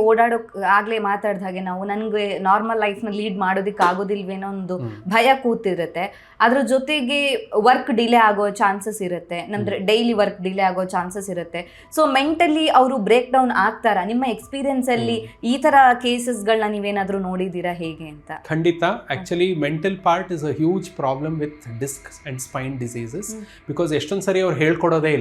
ಆಗಲೇ ಮಾತಾಡಿದ ಹಾಗೆ ನಾವು ನನಗೆ ನಾರ್ಮಲ್ ಲೈಫ್ನ ಲೀಡ್ ಮಾಡೋದಕ್ಕೆ ಆಗೋದಿಲ್ವೇನೋ ಒಂದು ಭಯ ಕೂತಿರುತ್ತೆ. ಅದ್ರ ಜೊತೆಗೆ ವರ್ಕ್ ಡಿಲೇ ಆಗೋ ಚಾನ್ಸಸ್ ಇರುತ್ತೆ, ನಮ್ದು ಡೈಲಿ ವರ್ಕ್ ಡಿಲೇ ಆಗೋ ಚಾನ್ಸಸ್ ಇರುತ್ತೆ. ಸೊ ಮೆಂಟಲಿ ಅವರು ಬ್ರೇಕ್ ಡೌನ್ ಆಗ್ತಾರಾ? ನಿಮ್ಮ ಎಕ್ಸ್ಪೀರಿಯನ್ಸಲ್ಲಿ ಈ ಥರ ಕೇಸಸ್ಗಳನ್ನ ನೀವೇನಾದರೂ ನೋಡಿದ್ದೀರಾ ಹೇಗೆ ಅಂತ? ಖಂಡಿತ. Actually mental part is a huge problem with disc and spine diseases. Because ಎಷ್ಟೊಂದು ಸರಿ ಅವ್ರು ಹೇಳ್ಕೊಡೋದೇ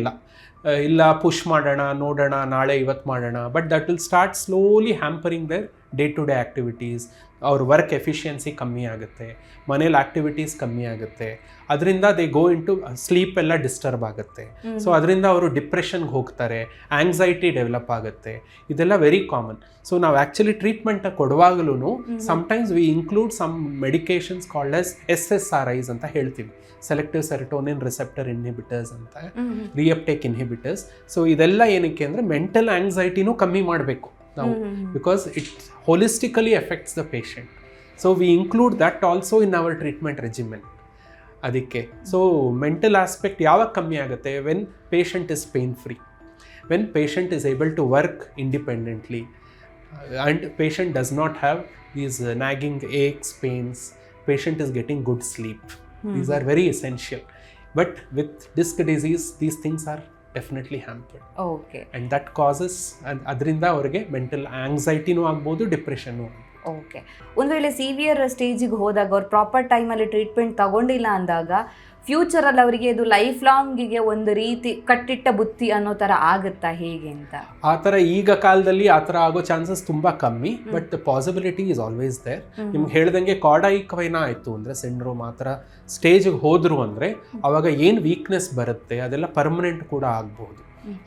ಇಲ್ಲ ಪುಷ್ ಮಾಡೋಣ, ನೋಡೋಣ, ನಾಳೆ ಇವತ್ತು ಮಾಡೋಣ. But that will start slowly hampering their day to day activities. ಅವ್ರ ವರ್ಕ್ ಎಫಿಷಿಯನ್ಸಿ ಕಮ್ಮಿ ಆಗುತ್ತೆ, ಮನೇಲಿ ಆ್ಯಕ್ಟಿವಿಟೀಸ್ ಕಮ್ಮಿ ಆಗುತ್ತೆ. ಅದರಿಂದ ದೇ ಗೋ ಇಂಟು ಸ್ಲೀಪ್ ಎಲ್ಲ ಡಿಸ್ಟರ್ಬ್ ಆಗುತ್ತೆ. ಸೊ ಅದರಿಂದ ಅವರು ಡಿಪ್ರೆಷನ್ಗೆ ಹೋಗ್ತಾರೆ, ಆಂಗ್ಸೈಟಿ ಡೆವಲಪ್ ಆಗುತ್ತೆ. ಇದೆಲ್ಲ ವೆರಿ ಕಾಮನ್. ಸೊ ನಾವು ಆ್ಯಕ್ಚುಲಿ ಟ್ರೀಟ್ಮೆಂಟ್ ಕೊಡುವಾಗಲೂ sometimes we include some medications called as SSRIs ಅಂತ ಹೇಳ್ತೀವಿ, ಸೆಲೆಕ್ಟಿವ್ ಸೆರೋಟೋನಿನ್ ರಿಸೆಪ್ಟರ್ ಇನ್ಹಿಬಿಟರ್ಸ್ ಅಂತ, ರಿಅಪ್ಟೇಕ್ ಇನ್ಹಿಬಿಟರ್ಸ್. ಸೊ ಇದೆಲ್ಲ ಏನಕ್ಕೆ ಅಂದರೆ ಮೆಂಟಲ್ ಆಂಗ್ಸೈಟಿನೂ ಕಮ್ಮಿ ಮಾಡಬೇಕು ನಾವು, because it holistically affects the patient. So we include that also in our treatment regimen. ಅದಕ್ಕೆ ಸೊ ಮೆಂಟಲ್ ಆಸ್ಪೆಕ್ಟ್ ಯಾವಾಗ ಕಮ್ಮಿ ಆಗುತ್ತೆ? When patient is pain free, when patient is able to work independently and patient does not have these nagging aches, pains, patient is getting good sleep. These are very essential. But with disc disease, these things are definitely hampered. Okay. And that causes ಅದರಿಂದ ಅವರಿಗೆ mental ಆಂಗ್ಸೈಟಿನೂ ಆಗ್ಬೋದು, depression. Okay, ಒಂದು ವೇಳೆ severe ಸ್ಟೇಜಿಗೆ ಹೋದಾಗ ಅವ್ರು proper ಟೈಮಲ್ಲಿ treatment ತಗೊಂಡಿಲ್ಲ ಅಂದಾಗ ಫ್ಯೂಚರಲ್ಲಿ ಅವರಿಗೆ ಇದು ಲೈಫ್ ಲಾಂಗಿಗೆ ಒಂದು ರೀತಿ ಕಟ್ಟಿಟ್ಟ ಬುತ್ತಿ ಅನ್ನೋ ಥರ ಆಗುತ್ತಾ ಹೇಗೆ ಅಂತ? ಆ ಥರ ಈಗ ಕಾಲದಲ್ಲಿ ಆ ಥರ ಆಗೋ ಚಾನ್ಸಸ್ ತುಂಬ ಕಮ್ಮಿ. But the possibility is always there. ನಿಮ್ಗೆ ಹೇಳ್ದಂಗೆ ಕಾರ್ಡೈಕ್-ವೈನ್ ಆಯಿತು ಅಂದರೆ ಸಿಂಡ್ರೋಮ್ ಆ ಥರ ಸ್ಟೇಜಿಗೆ ಹೋದ್ರು ಅಂದರೆ ಅವಾಗ ಏನು ವೀಕ್ನೆಸ್ ಬರುತ್ತೆ ಅದೆಲ್ಲ ಪರ್ಮನೆಂಟ್ ಕೂಡ ಆಗ್ಬೋದು.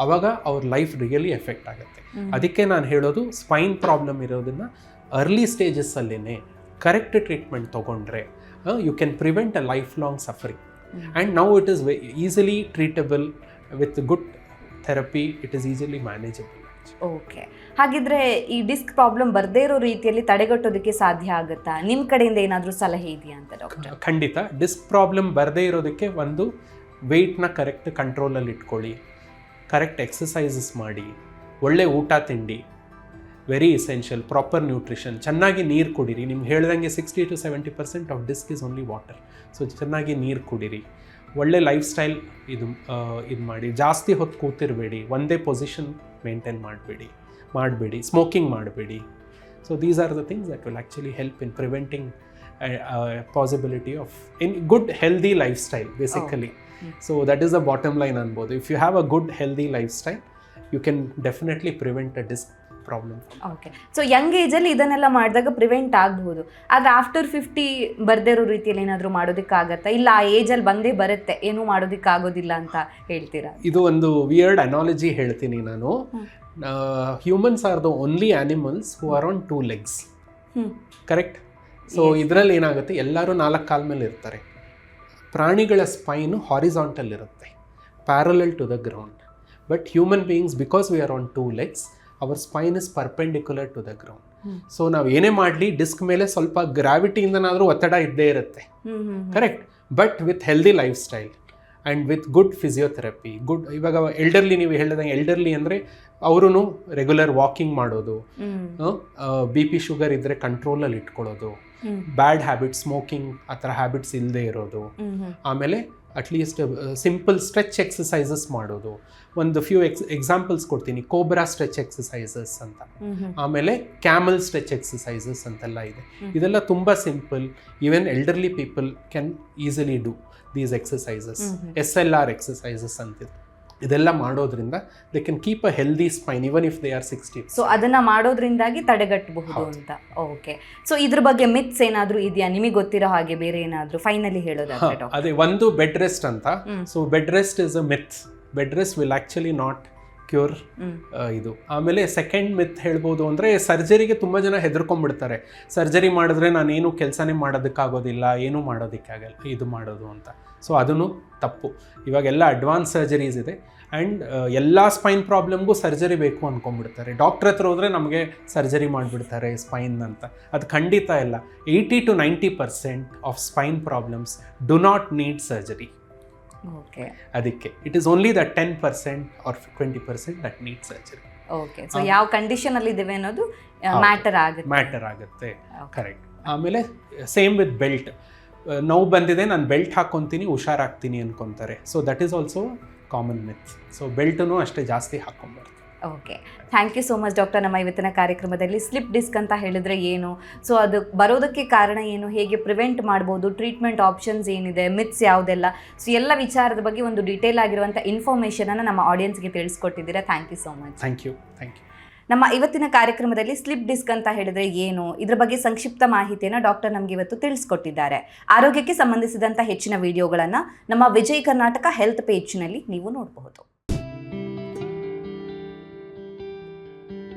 ಅವಾಗ ಅವ್ರ ಲೈಫ್ ರಿಯಲಿ ಎಫೆಕ್ಟ್ ಆಗುತ್ತೆ. ಅದಕ್ಕೆ ನಾನು ಹೇಳೋದು, ಸ್ಪೈನ್ ಪ್ರಾಬ್ಲಮ್ ಇರೋದನ್ನು ಅರ್ಲಿ ಸ್ಟೇಜಸ್ಸಲ್ಲೇ ಕರೆಕ್ಟ್ ಟ್ರೀಟ್ಮೆಂಟ್ ತೊಗೊಂಡ್ರೆ you can prevent a lifelong suffering. And now it is easily treatable with good therapy. It is easily manageable. Okay, ಹಾಗಿದ್ರೆ ಈ ಡಿಸ್ಕ್ ಪ್ರಾಬ್ಲಮ್ ಬರದೇ ಇರೋ ರೀತಿಯಲ್ಲಿ ತಡೆಗಟ್ಟೋದಕ್ಕೆ ಸಾಧ್ಯ ಆಗುತ್ತಾ? ನಿಮ್ಮ ಕಡೆಯಿಂದ ಏನಾದರೂ ಸಲಹೆ ಇದೆಯಾ ಅಂತ ಡಾಕ್ಟರ್? ಖಂಡಿತ. ಡಿಸ್ಕ್ ಪ್ರಾಬ್ಲಮ್ ಬರದೇ ಇರೋದಕ್ಕೆ ಒಂದು, ವೆಯ್ಟ್ನ ಕರೆಕ್ಟ್ ಕಂಟ್ರೋಲಲ್ಲಿ ಇಟ್ಕೊಳ್ಳಿ, ಕರೆಕ್ಟ್ ಎಕ್ಸಸೈಸಸ್ ಮಾಡಿ, ಒಳ್ಳೆ ಊಟ ತಿಂಡಿ, ವೆರಿ ಎಸೆನ್ಷಿಯಲ್, ಪ್ರಾಪರ್ ನ್ಯೂಟ್ರಿಷನ್, ಚೆನ್ನಾಗಿ ನೀರು ಕುಡೀರಿ. ನಿಮ್ಗೆ ಹೇಳ್ದಂಗೆ 60 to 70% of disc is only water. So ಚೆನ್ನಾಗಿ ನೀರು ಕುಡೀರಿ, ಒಳ್ಳೆ ಲೈಫ್ ಸ್ಟೈಲ್ ಇದು ಮಾಡಿ, ಜಾಸ್ತಿ ಹೊತ್ತು ಕೂತಿರಬೇಡಿ, ಒಂದೇ ಪೊಸಿಷನ್ ಮೇಂಟೈನ್ ಮಾಡಬೇಡಿ, ಸ್ಮೋಕಿಂಗ್ ಮಾಡಬೇಡಿ. So these are the things that will actually help in preventing possibility of in good healthy lifestyle basically. So that is the bottom line ಅನ್ಬೋದು. If you have a good healthy lifestyle you can definitely prevent a disc problem. Okay, so young ಏಜಲ್ಲಿ ಇದನ್ನೆಲ್ಲ ಮಾಡಿದಾಗ prevent ಆಗಬಹುದು. ಆದರೆ after 50 ಬರದೇ ಇರೋ ರೀತಿಯಲ್ಲಿ ಏನಾದರೂ ಮಾಡೋದಕ್ಕಾಗತ್ತಾ? ಇಲ್ಲ ಆ ಏಜಲ್ಲಿ ಬಂದೇ ಬರುತ್ತೆ, ಏನೂ ಮಾಡೋದಕ್ಕಾಗೋದಿಲ್ಲ ಅಂತ ಹೇಳ್ತೀರಾ? ಇದು ಒಂದು ವಿಯರ್ಡ್ ಅನಾಲಜಿ ಹೇಳ್ತೀನಿ ನಾನು. Humans are the only animals who are on 2 legs. Correct? So ಇದರಲ್ಲಿ ಏನಾಗುತ್ತೆ, ಎಲ್ಲರೂ 4 ಕಾಲ ಮೇಲೆ ಇರ್ತಾರೆ. ಪ್ರಾಣಿಗಳ ಸ್ಪೈನು ಹಾರಿಸಾಂಟಲ್ ಇರುತ್ತೆ, parallel to the ground. But human beings, because we are on 2 legs, our spine is perpendicular to the ground. So ನಾವು ಏನೇ ಮಾಡಲಿ ಡಿಸ್ಕ್ ಮೇಲೆ ಸ್ವಲ್ಪ ಗ್ರಾವಿಟಿಯಿಂದನಾದರೂ ಒತ್ತಡ ಇದ್ದೇ ಇರುತ್ತೆ. Correct? But with healthy life style and with good physiotherapy, good, ಇವಾಗ elderly ನೀವು ಹೇಳಿದಂಗೆ, ಎಲ್ಡರ್ಲಿ ಅಂದರೆ ಅವರು ರೆಗ್ಯುಲರ್ ವಾಕಿಂಗ್ ಮಾಡೋದು, BP ಶುಗರ್ ಇದ್ದರೆ ಕಂಟ್ರೋಲಲ್ಲಿ ಇಟ್ಕೊಳ್ಳೋದು, ಬ್ಯಾಡ್ ಹ್ಯಾಬಿಟ್ ಸ್ಮೋಕಿಂಗ್ ಆ ಥರ ಹ್ಯಾಬಿಟ್ಸ್ ಇಲ್ಲದೆ ಇರೋದು, ಆಮೇಲೆ ಅಟ್ಲೀಸ್ಟ್ ಸಿಂಪಲ್ ಸ್ಟ್ರೆಚ್ ಎಕ್ಸಸೈಸಸ್ ಮಾಡೋದು. ಒಂದು ಫ್ಯೂ ಎಕ್ಸಾಂಪಲ್ಸ್ ಕೊಡ್ತೀನಿ. ಕೋಬ್ರಾ ಸ್ಟ್ರೆಚ್ ಎಕ್ಸಸೈಸಸ್ ಅಂತ, ಆಮೇಲೆ ಕ್ಯಾಮಲ್ ಸ್ಟ್ರೆಚ್ ಎಕ್ಸಸೈಸಸ್ ಅಂತೆಲ್ಲ ಇದೆ. ಇದೆಲ್ಲ ತುಂಬ simple. Even elderly people can easily do these exercises. SLR exercises ಅಂತಿದೆ. ಇದೆಲ್ಲ ಮಾಡೋದ್ರಿಂದ they can keep a healthy spine even if they are 60. So ಅದನ್ನ ಮಾಡೋದ್ರಿಂದಾಗಿ ತಡೆಗಟ್ಟಬಹುದು ಅಂತ. ಓಕೆ, ಸೊ ಇದ್ರ ಬಗ್ಗೆ ಮಿತ್ಸ್ ಏನಾದ್ರೂ ಇದೆಯಾ ನಿಮಗೆ ಗೊತ್ತಿರೋ ಹಾಗೆ? ಬೇರೆ ಏನಾದ್ರೂ ಫೈನಲಿ ಹೇಳೋದಾದ್ರೆ ಡಾಕ್ಟರ್? ಅದೇ ಒಂದು ಬೆಡ್ ರೆಸ್ಟ್ ಅಂತ. So bed rest is a myth. Bed rest will actually not cure ಇದು. ಆಮೇಲೆ ಸೆಕೆಂಡ್ ಮಿತ್ ಹೇಳ್ಬೋದು ಅಂದರೆ ಸರ್ಜರಿಗೆ ತುಂಬ ಜನ ಹೆದರ್ಕೊಂಡ್ಬಿಡ್ತಾರೆ. ಸರ್ಜರಿ ಮಾಡಿದ್ರೆ ನಾನೇನು ಕೆಲಸನೇ ಮಾಡೋದಕ್ಕಾಗೋದಿಲ್ಲ, ಏನೂ ಮಾಡೋದಕ್ಕಾಗಲ್ಲ ಇದು ಮಾಡೋದು ಅಂತ. ಸೊ ಅದನ್ನು ತಪ್ಪು. ಇವಾಗೆಲ್ಲ ಅಡ್ವಾನ್ಸ್ ಸರ್ಜರೀಸ್ ಇದೆ ಆ್ಯಂಡ್ ಎಲ್ಲ ಸ್ಪೈನ್ ಪ್ರಾಬ್ಲಮ್ಗೂ ಸರ್ಜರಿ ಬೇಕು ಅಂದ್ಕೊಂಡ್ಬಿಡ್ತಾರೆ. ಡಾಕ್ಟ್ರ್ ಹತ್ರ ಹೋದರೆ ನಮಗೆ ಸರ್ಜರಿ ಮಾಡಿಬಿಡ್ತಾರೆ ಸ್ಪೈನ್ ಅಂತ. ಅದು ಖಂಡಿತ ಇಲ್ಲ. 80 to 90% of spine problems do not need surgery. Okay, ಅದಕ್ಕೆ it is only the 10% or 20% that need surgery. Okay, so ಯಾವ ಕಂಡೀಷನ್ ಅಲ್ಲಿ ಇದ್ದೇವೆ ಅನ್ನೋದು ಮ್ಯಾಟರ್ ಆಗುತ್ತೆ. ಕರೆಕ್ಟ್. ಆಮೇಲೆ ಸೇಮ್ ವಿತ್ ಬೆಲ್ಟ್. ನೋವು ಬಂದಿದೆ, ನಾನು ಬೆಲ್ಟ್ ಹಾಕ್ಕೊತೀನಿ, ಹುಷಾರಾಗ್ತೀನಿ ಅನ್ಕೊತಾರೆ. So that is also common myth. So ಬೆಲ್ಟನ್ನು ಅಷ್ಟೇ ಜಾಸ್ತಿ ಹಾಕ್ಕೊಂಬಾರ್ದು. Okay, thank you so much doctor. ನಮ್ಮ ಇವತ್ತಿನ ಕಾರ್ಯಕ್ರಮದಲ್ಲಿ ಸ್ಲಿಪ್ ಡಿಸ್ಕ್ ಅಂತ ಹೇಳಿದರೆ ಏನು, ಸೊ ಅದು ಬರೋದಕ್ಕೆ ಕಾರಣ ಏನು, ಹೇಗೆ ಪ್ರಿವೆಂಟ್ ಮಾಡ್ಬೋದು, ಟ್ರೀಟ್ಮೆಂಟ್ ಆಪ್ಷನ್ಸ್ ಏನಿದೆ, ಮಿತ್ಸ್ ಯಾವುದೆಲ್ಲ, ಸೊ ಎಲ್ಲ ವಿಚಾರದ ಬಗ್ಗೆ ಒಂದು ಡೀಟೇಲ್ ಆಗಿರುವಂಥ ಇನ್ಫಾರ್ಮೇಷನನ್ನು ನಮ್ಮ ಆಡಿಯನ್ಸ್ಗೆ ತಿಳಿಸ್ಕೊಟ್ಟಿದ್ದೀರಾ. Thank you so much. Thank you. ನಮ್ಮ ಇವತ್ತಿನ ಕಾರ್ಯಕ್ರಮದಲ್ಲಿ ಸ್ಲಿಪ್ ಡಿಸ್ಕ್ ಅಂತ ಹೇಳಿದ್ರೆ ಏನು, ಇದ್ರ ಬಗ್ಗೆ ಸಂಕ್ಷಿಪ್ತ ಮಾಹಿತಿಯನ್ನು ಡಾಕ್ಟರ್ ನಮಗೆ ಇವತ್ತು ತಿಳಿಸ್ಕೊಟ್ಟಿದ್ದಾರೆ. ಆರೋಗ್ಯಕ್ಕೆ ಸಂಬಂಧಿಸಿದಂಥ ಹೆಚ್ಚಿನ ವಿಡಿಯೋಗಳನ್ನು ನಮ್ಮ ವಿಜಯ್ ಕರ್ನಾಟಕ ಹೆಲ್ತ್ ಪೇಜ್ನಲ್ಲಿ ನೀವು ನೋಡಬಹುದು.